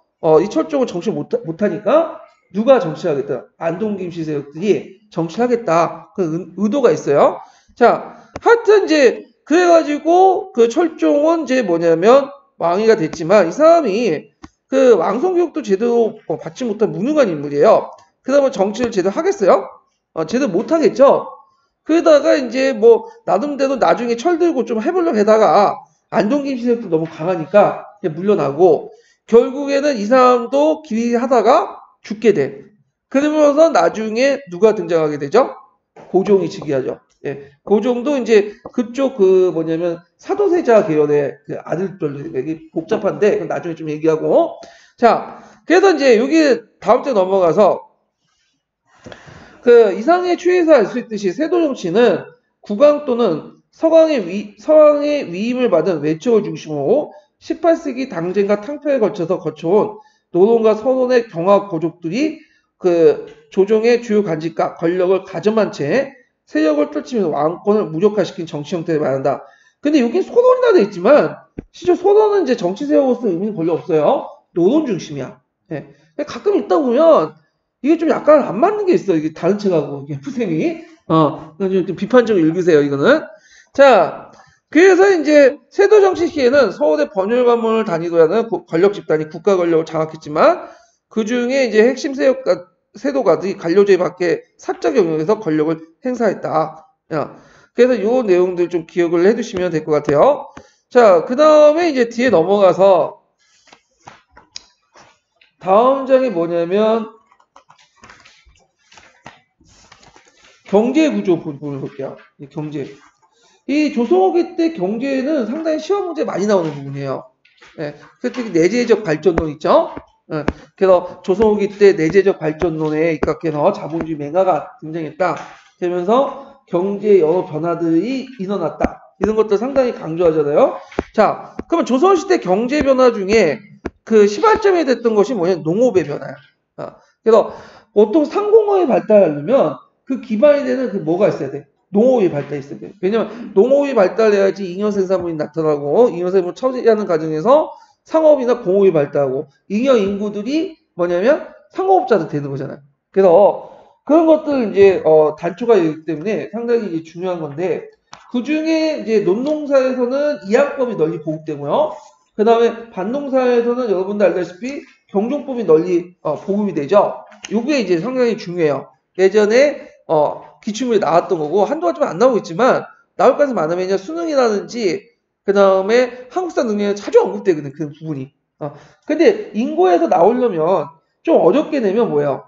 이 철종을 정치 못하니까 누가 정치하겠다. 안동김 씨 세력들이 정치하겠다. 그 의도가 있어요. 자, 하여튼 이제 그래가지고 그 철종은 이제 뭐냐면 왕위가 됐지만 이 사람이 그 왕성교육도 제대로 받지 못한 무능한 인물이에요. 그러면 정치를 제대로 하겠어요? 제대로 못하겠죠. 그러다가 이제 뭐 나름대로 나중에 철들고 좀 해보려고 하다가 안동김 씨도 너무 강하니까 물러나고 결국에는 이 사람도 기리하다가 죽게 돼. 그러면서 나중에 누가 등장하게 되죠? 고종이 즉위하죠. 예, 고종도 이제 그쪽 그 뭐냐면 사도세자 계열의 그 아들들 복잡한데 그건 나중에 좀 얘기하고 자 그래서 이제 여기 다음 주 넘어가서 그 이상의 추에서 알 수 있듯이 세도 정치는 국왕 또는 서왕의 위임을 받은 외척을 중심으로 18세기 당쟁과 탕평에 걸쳐서 거쳐온 노론과 서론의 경화 고족들이 그 조정의 주요 간직과 권력을 가점한 채 세력을 펼치면서 왕권을 무력화시킨 정치 형태를 말한다. 근데 여긴 소론이라 돼 있지만 실제 소론은 이제 정치 세력으로서 의미는 별로 없어요. 노론 중심이야. 예. 가끔 있다 보면 이게 좀 약간 안 맞는 게 있어. 이게 다른 책하고 이게 후생이. 좀 비판적으로 읽으세요. 이거는. 자, 그래서 이제 세도 정치 시에는 서울의 번열 가문을 다니도라는 권력 집단이 국가 권력을 장악했지만 그 중에 이제 핵심 세도가들이 관료제 밖에 사적 영역에서 권력을 행사했다. 그래서 요 내용들 좀 기억을 해두시면 될 것 같아요. 자, 그 다음에 이제 뒤에 넘어가서 다음 장이 뭐냐면 경제 구조 부분을 볼게요. 경제. 이 조선후기 때 경제는 상당히 시험 문제 많이 나오는 부분이에요. 예, 특히 내재적 발전론 있죠? 예, 그래서 조선후기 때 내재적 발전론에 입각해서 자본주의 맹아가 등장했다. 되면서 경제의 여러 변화들이 일어났다. 이런 것들 상당히 강조하잖아요. 자, 그러면 조선시대 경제 변화 중에 그 시발점이 됐던 것이 뭐냐? 농업의 변화야. 그래서 보통 상공업이 발달하려면 그 기반이 되는 그 뭐가 있어야 돼? 농업이 발달했어야 돼. 왜냐면 농업이 발달해야지 잉여 생산물이 나타나고 잉여 생산물 처리하는 과정에서 상업이나 공업이 발달하고 잉여 인구들이 뭐냐면 상업업자도 되는 거잖아요. 그래서 그런 것들 이제 단초가 있기 때문에 상당히 이제 중요한 건데 그 중에 이제 논농사에서는 이양법이 널리 보급되고요. 그 다음에 밭농사에서는 여러분들 알다시피 경종법이 널리 보급이 되죠. 요게 이제 상당히 중요해요. 예전에 기출문이 나왔던 거고 한동안 좀 안 나오고 있지만 나올 가능성이 많으면 왜냐 수능이라든지 그 다음에 한국사 능력에 자주 언급되거든 그 부분이. 근데 인고에서 나오려면 좀 어렵게 내면 뭐예요?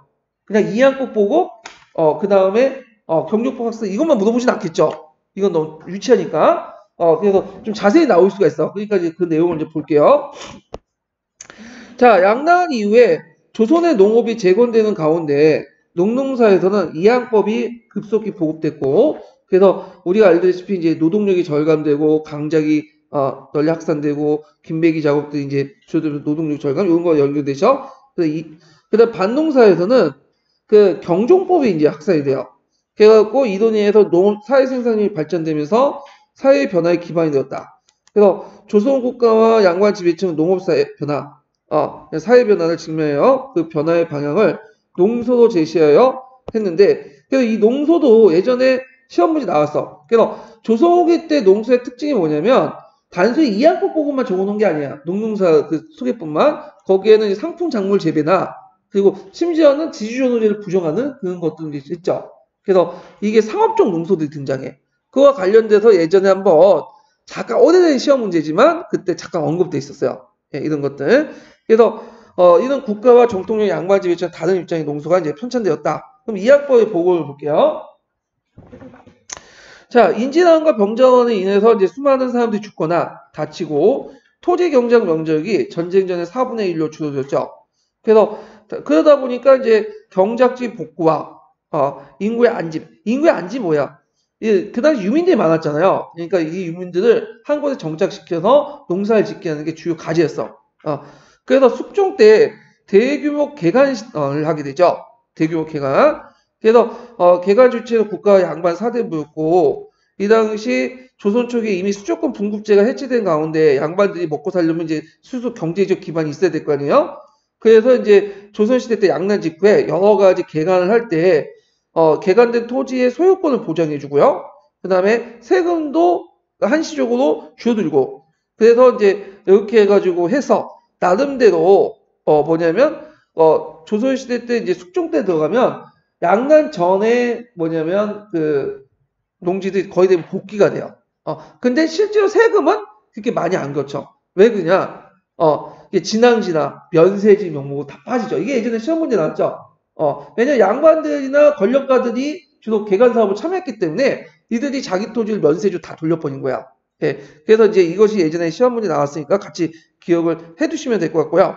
그냥 이양법 보고 그 다음에 경종법 학습 이것만 물어보진 않겠죠. 이건 너무 유치하니까. 그래서 좀 자세히 나올 수가 있어. 그러니까 이제 그 내용을 이제 볼게요. 자, 양난 이후에 조선의 농업이 재건되는 가운데 농농사에서는 이양법이 급속히 보급됐고, 그래서 우리가 알다시피 이제 노동력이 절감되고, 강작이 널리 확산되고, 김배기 작업들이 이제 줄어들면서 노동력 절감, 이런 거 연결되죠. 그다음 밭농사에서는 그 경종법이 이제 확산이 돼요. 그래갖고 이도니에서 사회 생산력이 발전되면서 사회 변화의 기반이 되었다. 그래서 조선 국가와 양반 지배층 농업사회 변화, 사회 변화를 증명해요. 그 변화의 방향을 농소로 제시하여 했는데, 그래서 이 농소도 예전에 시험 문제 나왔어. 그래서 조선 후기 때 농소의 특징이 뭐냐면 단순히 이항법 보고만 적어놓은 게 아니야. 농농사 그 소개법만. 거기에는 상품 작물 재배나 그리고 심지어는 지주전 호재를 부정하는 그런 것들이 있죠. 그래서 이게 상업적 농소들이 등장해. 그와 관련돼서 예전에 한번 잠깐 오래된 시험 문제지만 그때 잠깐 언급돼 있었어요. 예, 이런 것들. 그래서 이런 국가와 정통령 양반집에 다른 입장의 농소가 이제 편찬되었다. 그럼 이항법의 보고를 볼게요. 자, 인진왕과 병자원에 인해서 이제 수많은 사람들이 죽거나 다치고 토지 경작 면적이 전쟁 전의 4분의 1로 줄어들었죠. 그래서 그러다 보니까 이제 경작지 복구와 인구의 안집. 인구의 안집 뭐야? 그 당시 유민들이 많았잖아요. 그러니까 이 유민들을 한 곳에 정착시켜서 농사를 짓게 하는 게 주요 과제였어. 그래서 숙종 때 대규모 개간을 하게 되죠. 대규모 개간. 그래서 개간 주체로 국가와 양반 사대부였고 이 당시 조선 초기에 이미 수조권 분급제가 해체된 가운데 양반들이 먹고 살려면 이제 수수 경제적 기반이 있어야 될 거 아니에요? 그래서 이제 조선시대 때 양난 직후에 여러 가지 개간을 할 때 개간된 토지의 소유권을 보장해주고요. 그 다음에 세금도 한시적으로 줄어들고 그래서 이제 이렇게 해가지고 해서 나름대로 뭐냐면 조선시대 때 이제 숙종 때 들어가면 양난 전에 뭐냐면 그 농지들이 거의 대부분 복귀가 돼요. 근데 실제로 세금은 그렇게 많이 안 걷죠. 왜 그러냐? 이게 진앙지나 면세지 명목으로 다 빠지죠. 이게 예전에 시험 문제 나왔죠. 왜냐면 양반들이나 권력가들이 주로 개간 사업을 참여했기 때문에 이들이 자기 토지를 면세주 다 돌려버린 거야. 예, 그래서 이제 이것이 예전에 시험 문제 나왔으니까 같이 기억을 해두시면 될 것 같고요.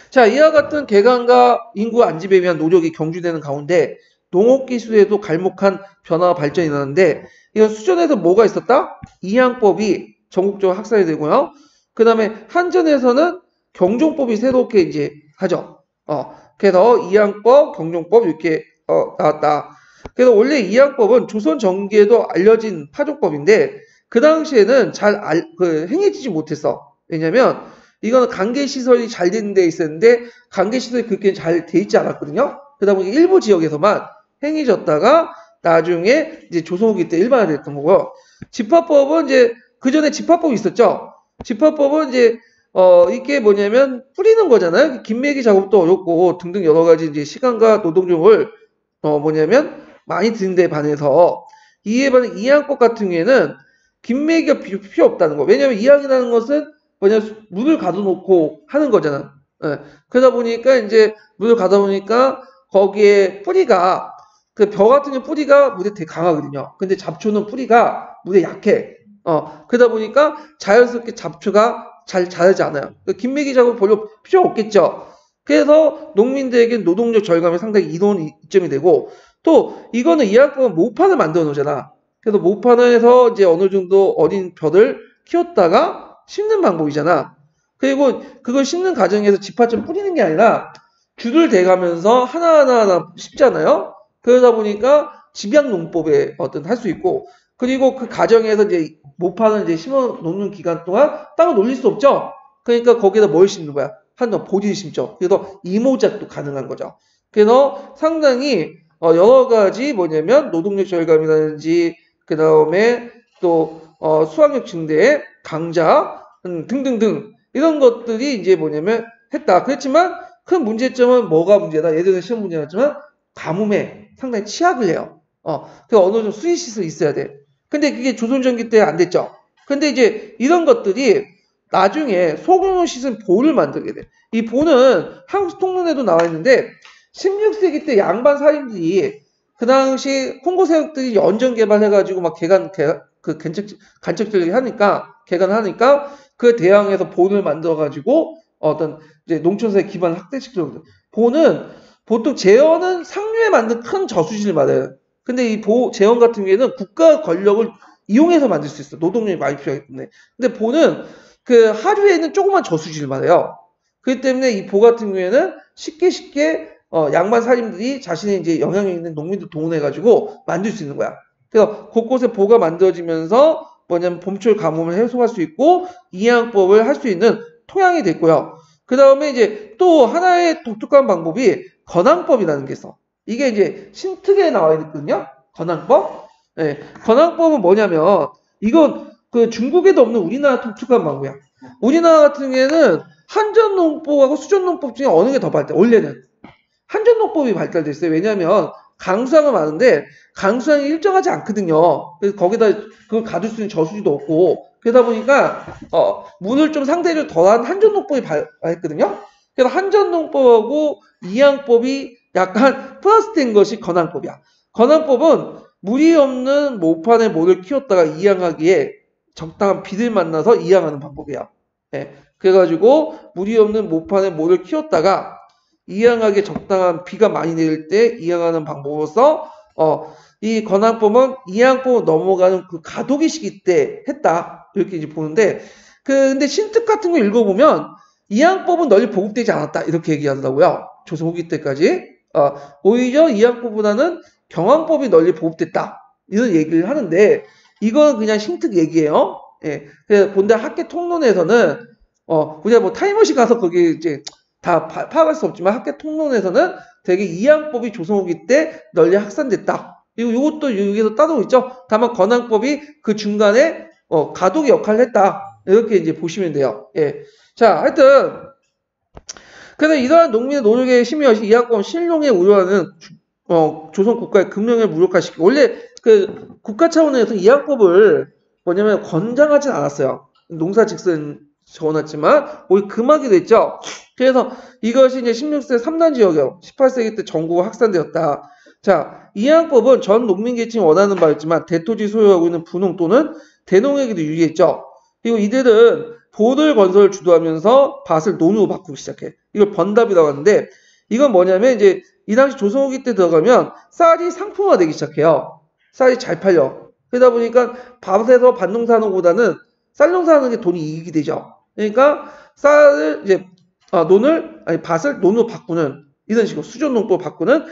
자, 이와 같은 개간과 인구 안집에 위한 노력이 경주되는 가운데 농업기술에도 갈목한 변화와 발전이 일어나는데 이건 수전에서 뭐가 있었다? 이항법이 전국적으로 학살이 되고요. 그 다음에 한전에서는 경종법이 새롭게 이제 하죠. 그래서 이항법, 경종법 이렇게 나왔다. 그래서 원래 이항법은 조선 전기에도 알려진 파종법인데 그 당시에는 잘 행해지지 못했어. 왜냐면 이거는 관계시설이 잘 되는 데 있었는데 관계시설이 그렇게 잘 돼 있지 않았거든요. 그러다 보니 일부 지역에서만 행해졌다가 나중에 이제 조선 후기 때 일반화됐던 거고요. 집화법은 이제 그 전에 집화법이 있었죠. 집화법은 이제 이게 뭐냐면 뿌리는 거잖아요. 김매기 작업도 어렵고 등등 여러 가지 이제 시간과 노동력을 뭐냐면 많이 드는 데 반해서 이에 반해 이항법 같은 경우에는 김매기가 필요 없다는 거. 왜냐면 이항이라는 것은 뭐냐면 물을 가둬놓고 하는 거잖아. 예. 그러다 보니까 이제 물을 가둬놓으니까 거기에 뿌리가 그 벼 같은 경우 뿌리가 물에 되게 강하거든요. 근데 잡초는 뿌리가 물에 약해. 그러다 보니까 자연스럽게 잡초가 잘 자라지 않아요. 김매기 작업 별로 필요 없겠죠. 그래서 농민들에게 노동력 절감이 상당히 이로운 이점이 되고 또 이거는 이항법은 모판을 만들어 놓잖아. 그래서 모판을 해서 이제 어느 정도 어린 벼를 키웠다가 심는 방법이잖아. 그리고 그걸 심는 과정에서 집화점 뿌리는 게 아니라 줄을 대가면서 하나하나 심잖아요. 그러다 보니까 집약농법에 할 수 있고 그리고 그 과정에서 이제 모판을 이제 심어 놓는 기간 동안 땅을 놀릴 수 없죠. 그러니까 거기다 뭘 심는 거야? 한번 보리를 심죠. 그래서 이모작도 가능한 거죠. 그래서 상당히 여러 가지 뭐냐면 노동력 절감이라든지 그 다음에 또 수확력 증대, 강자 등등등 이런 것들이 이제 뭐냐면 했다. 그렇지만 큰 문제점은 뭐가 문제다? 예전에 시험 문제 나왔지만 가뭄에 상당히 취약을 해요. 그 어느 정도 수위 시설이 있어야 돼. 근데 그게 조선 전기 때 안 됐죠. 근데 이제 이런 것들이 나중에 소규모 시설 보를 만들게 돼. 이 보는 한국 통론에도 나와 있는데 16세기 때 양반 사림들이 그 당시 홍보세력들이 연전 개발해가지고 막 간척들이 하니까 개간하니까 그 대항해서 본을 만들어가지고 어떤 이제 농촌사회 기반을 확대시키려고. 본은 보통 제헌은 상류에 만든 큰 저수지를 말해요. 근데 이 제헌 같은 경우에는 국가 권력을 이용해서 만들 수 있어. 노동력이 많이 필요하기 때문에. 근데 보는 그 하류에 있는 조그만 저수지를 말해요. 그렇기 때문에 이 보 같은 경우에는 쉽게 양반 사림들이 자신의 이제 영향력 있는 농민들 동원해가지고 만들 수 있는 거야. 그래서 곳곳에 보가 만들어지면서 뭐냐면 봄철 가뭄을 해소할 수 있고 이항법을 할 수 있는 토양이 됐고요. 그 다음에 이제 또 하나의 독특한 방법이 건항법이라는 게 있어. 이게 이제 신특에 나와 있거든요. 건항법. 네. 건항법은 뭐냐면 이건 그 중국에도 없는 우리나라 독특한 방법이야. 우리나라 같은 경우에는 한전농법하고 수전농법 중에 어느 게 더 발달? 원래는 한전농법이 발달됐어요. 왜냐하면 강수량은 많은데 강수량이 일정하지 않거든요. 그래서 거기다 그걸 가둘 수 있는 저수지도 없고 그러다 보니까 물을 좀 상대적으로 덜한 한전농법이 발달했거든요. 그래서 한전농법하고 이항법이 약간 플러스된 것이 건항법이야. 건항법은 물이 없는 모판에 모를 키웠다가 이항하기에 적당한 비를 만나서 이항하는 방법이야. 예. 그래가지고 물이 없는 모판에 모를 키웠다가 이항하기에 적당한 비가 많이 내릴 때 이항하는 방법으로서 이 건항법은 이항법 넘어가는 그 가도기 시기 때 했다. 이렇게 이제 보는데 근데 신특 같은 거 읽어보면 이항법은 널리 보급되지 않았다. 이렇게 얘기하더라고요. 조선 후기 때까지. 오히려 이항법보다는 경항법이 널리 보급됐다. 이런 얘기를 하는데 이건 그냥 신특 얘기예요. 예. 그래서 본다 학계 통론에서는 우리가 뭐 타임머신 가서 거기 이제 다 파악할 수 없지만 학계 통론에서는 되게 이항법이 조선 후기 때 널리 확산됐다. 그리고 이것도 여기서 따로 있죠. 다만 건항법이 그 중간에 가독의 역할을 했다. 이렇게 이제 보시면 돼요. 예. 자, 하여튼 그래서 이러한 농민의 노력에 힘이어서 이항법은 신용에 우려하는 조선 국가의 금령을 무력화시키고 원래 그 국가 차원에서 이항법을 뭐냐면 권장하진 않았어요. 농사직선 적어놨지만 오히려 금하기도 했죠. 그래서 이것이 이제 16세기 3단 지역이요. 18세기 때 전국으로 확산되었다. 자, 이항법은 전 농민계층이 원하는 바였지만 대토지 소유하고 있는 부농 또는 대농에게도 유리했죠. 그리고 이들은 보들 건설을 주도하면서 밭을 논으로 바꾸기 시작해. 이걸 번답이라고 하는데 이건 뭐냐면 이제 이 당시 조선 후기 때 들어가면 쌀이 상품화되기 시작해요. 쌀이 잘 팔려. 그러다 보니까 밭에서 밭농사하는 것보다는 쌀 농사하는 게 돈이 이익이 되죠. 그러니까 쌀을 이제 밭을 논으로 바꾸는 이런 식으로 수전농법 바꾸는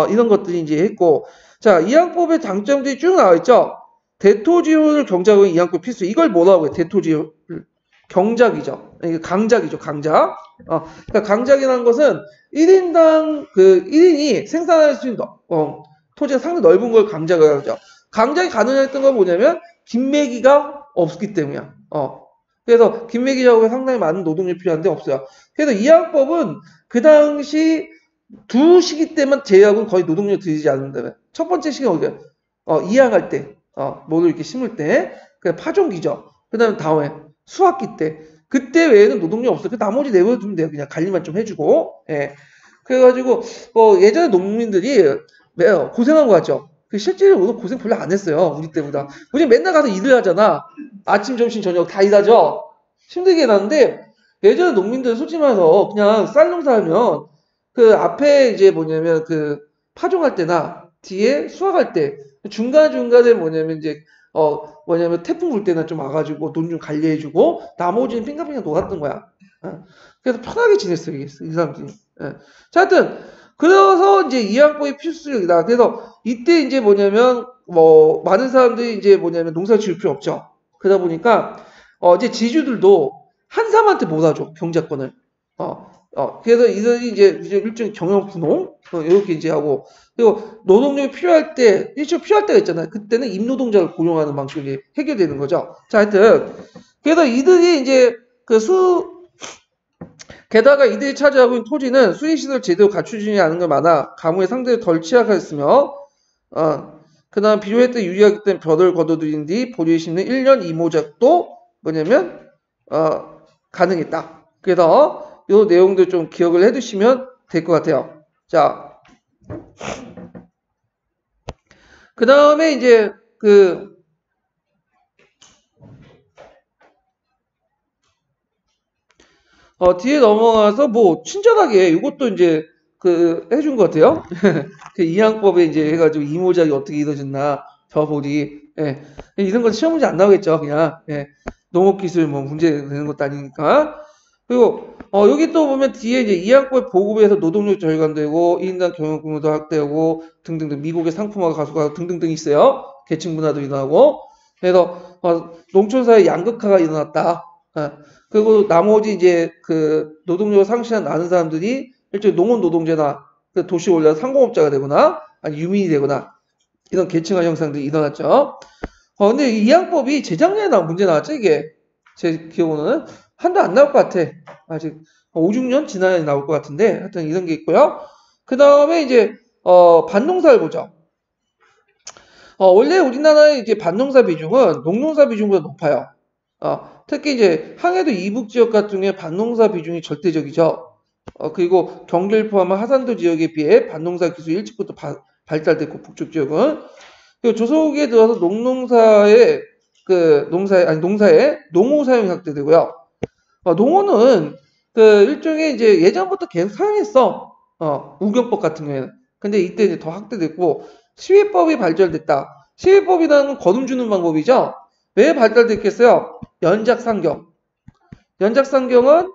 이런 것들이 이제 했고 자 이항법의 장점들이 쭉 나와 있죠. 대토지효를 경작하는 이항법 필수. 이걸 뭐라고 해요? 대토지효를 경작이죠. 강작이죠. 강작. 그러니까 강작이라는 것은 1인당 그 1인이 생산할 수 있는 토지가 상당히 넓은 걸 강작을 하죠. 강작이 가능했던 건 뭐냐면 김매기가 없기 때문이야. 그래서 김매기 작업에 상당히 많은 노동력이 필요한데 없어요. 그래서 이항법은 그 당시 두 시기 때만 제약은 거의 노동력 들이지 않는다면 첫 번째 시기는 어디야? 이항할 때, 뭐를 이렇게 심을 때, 그 파종기죠. 그 다음에 수확기 때, 그때 외에는 노동력 없어요. 그 나머지 내버려두면 돼요. 그냥 관리만 좀 해주고, 예. 그래가지고 예전에 농민들이 고생한 거 같죠. 실제로 고생 별로 안 했어요. 우리 때보다. 우리 맨날 가서 일을 하잖아. 아침, 점심, 저녁 다 일하죠. 힘들게 해놨는데 예전에 농민들 솔직히 말해서 그냥 쌀 농사하면 그 앞에 이제 뭐냐면 그 파종할 때나 뒤에 수확할 때 중간중간에 뭐냐면 이제 뭐냐면 태풍 불 때나 좀 와가지고 논 좀 관리해주고 나머지는 핑가핑가 놀았던 거야. 그래서 편하게 지냈어요. 이 사람들이. 자, 하여튼 그래서 이제 이항법이 필수적이다. 그래서 이때 이제 뭐냐면 많은 사람들이 이제 뭐냐면 농사 지을 필요 없죠. 그러다 보니까 이제 지주들도 한 사람한테 몰아줘 경작권을. 그래서 이들이 이제 일종의 경영 분홍 이렇게 이제 하고 그리고 노동력이 필요할 때 일시로 필요할 때가 있잖아요. 그때는 임노동자를 고용하는 방식으로 이제 해결되는 거죠. 자, 하여튼 그래서 이들이 이제 게다가 이들이 차지하고 있는 토지는 수익시설 제대로 갖추지 않은 게 많아 가뭄에 상대로 덜 취약했으며 그 다음 비료할 때 유리하기 때문에 벼를 거둬들인 뒤 보리에 심는 1년 이모작도 뭐냐면 가능했다. 그래서 이 내용들 좀 기억을 해두시면 될 것 같아요. 자, 그 다음에 이제 뒤에 넘어가서 뭐 친절하게 이것도 이제 해준 것 같아요. 그 이항법에 이제 해가지고 이모작이 어떻게 이루어졌나 벼보리 이런 건 시험 문제 안 나오겠죠. 그냥 농업기술 뭐 문제 되는 것도 아니니까. 그리고 여기 또 보면 뒤에 이제 이항법의 보급에서 노동력 절감되고 1인당 경영规模도 확대하고 등등등 미국의 상품화가 가속화하고 등등등 있어요. 계층 문화도 일어나고 그래서 농촌사회 양극화가 일어났다. 그리고 나머지 이제 노동력을 상실한 많은 사람들이 일종의 농원 노동자나 도시 올라서 상공업자가 되거나 아니 유민이 되거나 이런 계층화 현상들이 일어났죠. 근데 이 이항법이 재작년에 나온 문제 나왔죠, 이게. 제 기억으로는. 한도 안 나올 것 같아. 아직 5, 6년 지나야 나올 것 같은데. 하여튼 이런 게 있고요. 그 다음에 이제, 반농사를 보죠. 원래 우리나라의 이제 반농사 비중은 농농사 비중보다 높아요. 특히 이제 항해도 이북 지역 같은 경우에 반농사 비중이 절대적이죠. 그리고 경기를 포함한 하산도 지역에 비해 반농사 기술이 일찍부터 발달됐고 북쪽 지역은 그리고 조선 후기에 들어서 농농사의 농사의 농어 사용이 확대되고요. 농어는 그 일종의 이제 예전부터 계속 사용했어. 우경법 같은 경우에는. 근데 이때 이제 더 확대됐고 시위법이 발달됐다. 시위법이라는 건 거둠 주는 방법이죠. 왜 발달됐겠어요? 연작상경. 연작상경은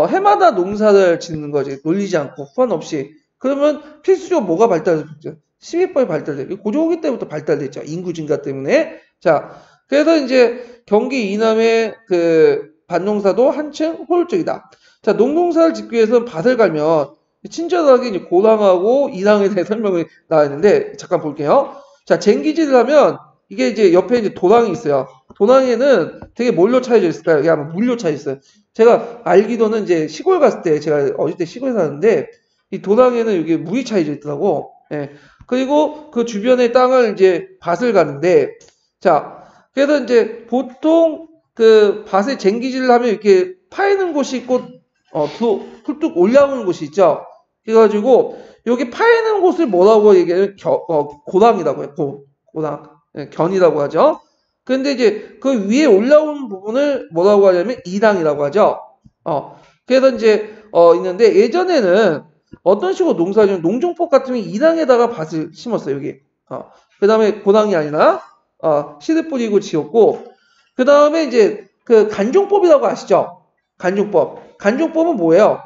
해마다 농사를 짓는 거지. 놀리지 않고 후한 없이. 그러면 필수적으로 뭐가 발달됐죠? 시위법이 발달됐고 고조기 때부터 발달됐죠. 인구 증가 때문에. 자, 그래서 이제 경기 이남의 그 밭농사도 한층 효율적이다. 자, 농농사를 짓기 위해서는 밭을 갈면 친절하게 이제 고랑하고 이랑에 대해 설명이 나와 있는데 잠깐 볼게요. 자, 쟁기질을 하면 이게 이제 옆에 이제 도랑이 있어요. 도랑에는 되게 뭘로 차여져 있을까요? 이게 아마 물로 차여 있어요. 제가 알기로는 이제 시골 갔을 때 제가 어릴 때 시골에 사는데 이 도랑에는 이게 물이 차여져 있더라고. 예. 그리고 그 주변의 땅을 이제 밭을 가는데 자, 그래서 이제 보통 그 밭에 쟁기질을 하면 이렇게 파이는 곳이 있고 툭툭 올라오는 곳이 있죠. 그래가지고 여기 파이는 곳을 뭐라고 얘기하면 고랑이라고 해요. 고랑. 예, 견이라고 하죠. 근데 이제 그 위에 올라오는 부분을 뭐라고 하냐면 이랑이라고 하죠. 그래서 이제 있는데 예전에는 어떤 식으로 농사지면 농종법 같으면 이랑에다가 밭을 심었어요. 여기. 그 다음에 고랑이 아니라 씨를 뿌리고 지었고 그 다음에 이제 그 간종법이라고 아시죠? 간종법. 간종법은 뭐예요?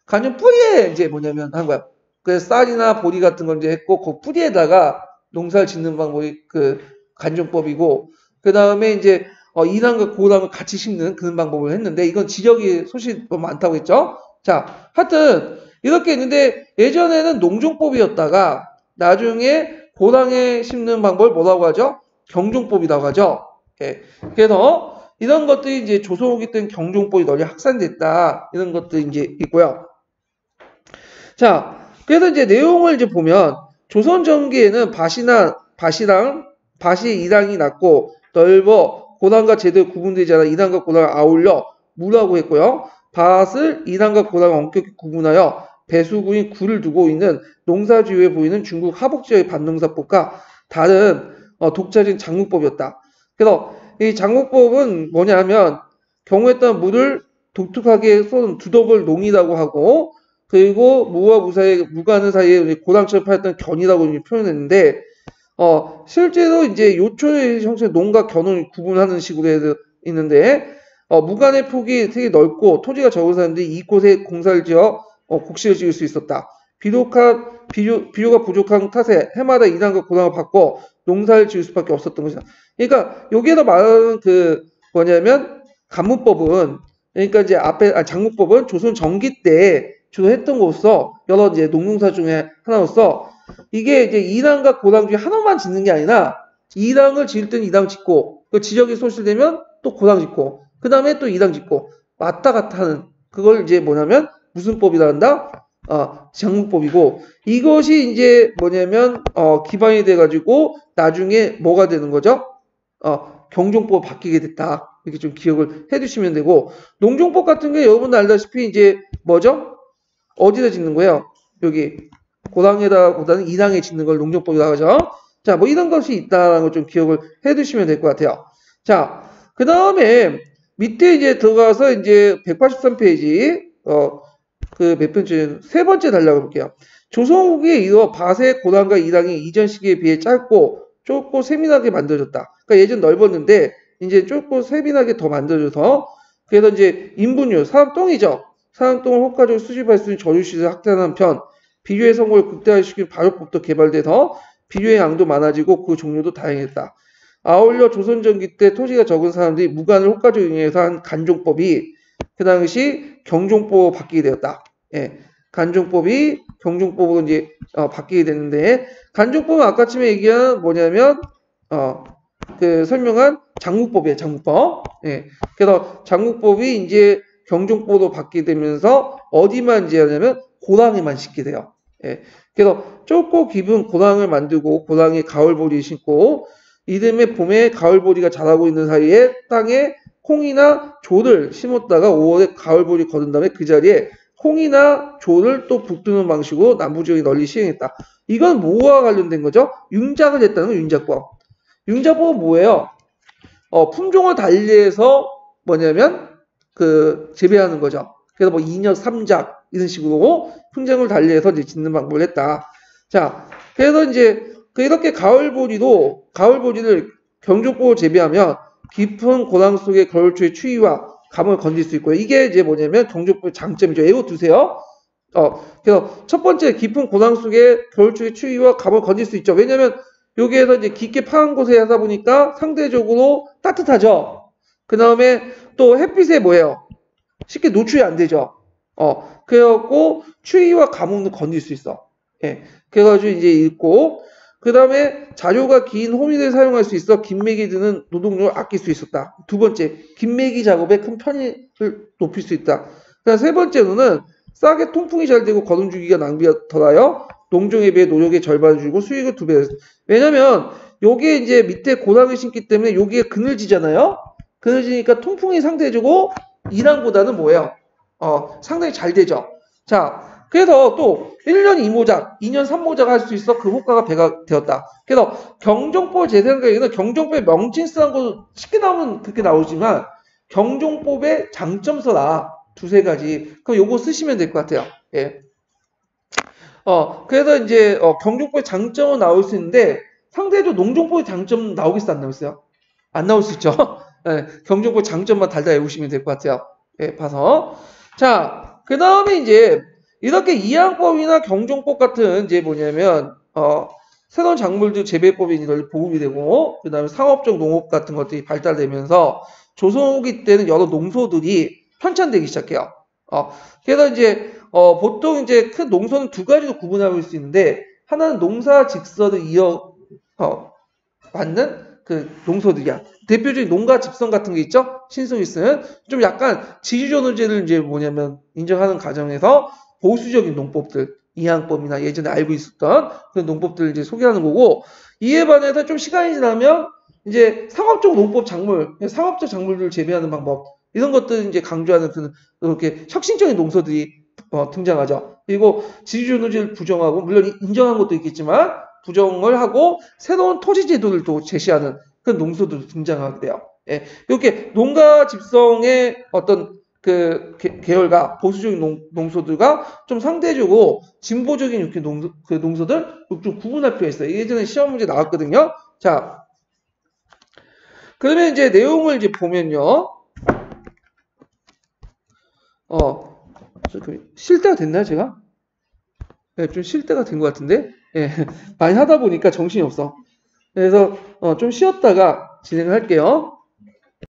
간종 뿌리에 이제 뭐냐면 한 거야. 그래서 쌀이나 보리 같은 걸 이제 했고 그 뿌리에다가 농사를 짓는 방법이 그 간종법이고 그 다음에 이제 이랑과 고랑을 같이 심는 그런 방법을 했는데 이건 지적이 소식 많다고 했죠. 자, 하여튼 이렇게 있는데 예전에는 농종법이었다가 나중에 고랑에 심는 방법을 뭐라고 하죠? 경종법이라고 하죠. 예. 그래서 이런 것들이 이제 조선 후기 때는 경종법이 널리 확산됐다. 이런 것들이 이제 있고요. 자, 그래서 이제 내용을 이제 보면 조선 전기에는 밭이 이랑이 낮고 넓어 고랑과 제대로 구분되지 않아 이랑과 고랑을 아울러 무라고 했고요. 밭을 이랑과 고랑을 엄격히 구분하여 배수구인 구를 두고 있는 농사지구에 보이는 중국 하북지역의 밭농사법과 다른 독자적인 장목법이었다. 그래서 이 장목법은 뭐냐면 경우에 따른 물을 독특하게 쏟은 두덕을 농이라고 하고 그리고 무와 무가는 사이에 고랑처럼 파였던 견이라고 표현했는데 실제로 이제 요초의 형태 농과 견을 구분하는 식으로 해서 있는데 무간의 폭이 되게 넓고 토지가 적은 사람들이 이곳에 공사를 지어 곡식을 지을 수 있었다. 비료가 부족한 탓에 해마다 이랑과 고랑을 받고 농사를 지을 수밖에 없었던 것이다. 그러니까 여기에서 말하는 그 뭐냐면 간문법은 그러니까 이제 장목법은 조선 전기 때 주로 했던 것으로서 여러 이제 농농사 중에 하나로서 이게 이제 이랑과 고랑 중에 하나만 짓는 게 아니라 이랑을 지을 때는 이랑 짓고 그 지적이 소실되면 또 고랑 짓고 그 다음에 또 이랑 짓고 왔다 갔다 하는 그걸 이제 뭐냐면 무슨 법이라 한다? 장목법이고 이것이 이제 뭐냐면 기반이 돼가지고 나중에 뭐가 되는 거죠? 경종법 바뀌게 됐다. 이렇게 좀 기억을 해두시면 되고 농종법 같은 게 여러분들 알다시피 이제 뭐죠? 어디다 짓는 거예요? 여기 고랑에다보다는 이랑에 짓는 걸 농종법이라고 하죠. 자, 뭐 이런 것이 있다는 걸 좀 기억을 해두시면 될 것 같아요. 자, 그 다음에 밑에 이제 들어가서 이제 183페이지 그 몇 번째 세 번째 달라고 볼게요. 조선 후기에 이어 밭의 고랑과 이랑이 이전 시기에 비해 좁고 세민하게 만들어졌다. 그러니까 예전 넓었는데 이제 좁고 세민하게 더 만들어져서 그래서 이제 인분율 사람똥이죠. 사람똥을 효과적으로 수집할 수 있는 저류시를 확대하는 편 비료의 성공을 극대화시키는 발효법도 개발돼서 비료의 양도 많아지고 그 종류도 다양했다. 아울러 조선 전기 때 토지가 적은 사람들이 무간을 효과적으로 이용해서 한 간종법이 그 당시 경종법으로 바뀌게 되었다. 예. 간종법이 경종법으로 이제 바뀌게 되는데 간종법은 아까쯤에 얘기한 뭐냐면 설명한 장묵법이에요, 장묵법. 예. 그래서 장묵법이 이제 경종법으로 바뀌게 되면서 어디만 이제 하냐면 고랑에만 심게 돼요. 예. 그래서 좁고 깊은 고랑을 만들고 고랑에 가을보리 심고 이듬해 봄에 가을보리가 자라고 있는 사이에 땅에 콩이나 조를 심었다가 5월에 가을보리 거둔 다음에 그 자리에 콩이나 조를 또 북두는 방식으로 남부 지역에 널리 시행했다. 이건 뭐와 관련된 거죠? 융작을 했다는 거, 융작법. 융작법은 뭐예요? 품종을 달리해서 뭐냐면 재배하는 거죠. 그래서 뭐 2년 3작 이런 식으로 품종을 달리해서 이제 짓는 방법을 했다. 자, 그래서 이제 이렇게 가을보리를 경종법으로 재배하면 깊은 고랑 속의 겨울초의 추위와 감을 건질 수 있고요. 이게 이제 뭐냐면 경종법의 장점이죠. 외워두세요. 그래서 첫 번째 깊은 고랑 속에 겨울초의 추위와 감을 건질 수 있죠. 왜냐면 여기에서 이제 깊게 파은 곳에 하다 보니까 상대적으로 따뜻하죠. 그 다음에 또 햇빛에 뭐예요? 쉽게 노출이 안 되죠. 그래갖고 추위와 감은 건질 수 있어. 예. 그래가지고 이제 읽고 그 다음에 자료가 긴 호미를 사용할 수 있어 긴매기 드는 노동력을 아낄 수 있었다. 두 번째, 긴매기 작업에 큰 편의를 높일 수 있다. 그다음 세 번째로는 싸게 통풍이 잘 되고 거름주기가 낭비가 덜하여 농종에 비해 노력의 절반을 줄이고 수익을 2배 했다. 왜냐면 여기에 이제 밑에 고랑을 심기 때문에 여기에 그늘지잖아요. 그늘지니까 통풍이 상대적으로 이랑보다는 뭐예요? 상당히 잘 되죠. 자, 그래서 또 1년 2모작, 2년 3모작 할 수 있어 그 효과가 배가 되었다. 그래서 경종법 제 생각에는 경종법에 명칭 쓰는 거 쉽게 나오면 그렇게 나오지만 경종법의 장점 써라. 두세 가지. 그럼 요거 쓰시면 될 것 같아요. 예. 그래서 이제 경종법의 장점은 나올 수 있는데 상대적으로 농종법의 장점 나오겠어 안 나오겠어요? 안 나올 수 있죠. 예, 경종법 장점만 달달 외우시면 될 것 같아요. 예, 봐서. 자, 그 다음에 이제 이렇게 이항법이나 경종법 같은 이제 뭐냐면 새로운 작물들 재배법이 널리 보급이 되고 그 다음에 상업적 농업 같은 것들이 발달되면서 조선 후기 때는 여러 농소들이 편찬되기 시작해요. 그래서 이제 보통 이제 큰 농소는 두 가지로 구분할 수 있는데 하나는 농사 직설을 이어 받는 그 농소들이야. 대표적인 농가 집성 같은 게 있죠. 신스위스는 좀 약간 지주존의제를 이제 뭐냐면 인정하는 과정에서 보수적인 농법들, 이항법이나 예전에 알고 있었던 그런 농법들을 이제 소개하는 거고 이에 반해서 좀 시간이 지나면 이제 상업적 농법 작물, 상업적 작물들을 재배하는 방법 이런 것들을 이제 강조하는 그렇게 혁신적인 농소들이 등장하죠. 그리고 지주존의제를 부정하고 물론 인정한 것도 있겠지만 부정을 하고 새로운 토지 제도를 또 제시하는 그런 농소들도 등장하게 돼요. 예, 이렇게 농가 집성의 어떤 계열과 보수적인 농소들과 좀 상대적으로 진보적인 이렇게 농소들 좀 구분할 필요가 있어요. 예전에 시험 문제 나왔거든요. 자, 그러면 이제 내용을 이제 보면요. 쉴 때가 됐나요, 제가? 네, 좀 쉴 때가 된 것 같은데? 예, 많이 하다 보니까 정신이 없어. 그래서 좀 쉬었다가 진행을 할게요.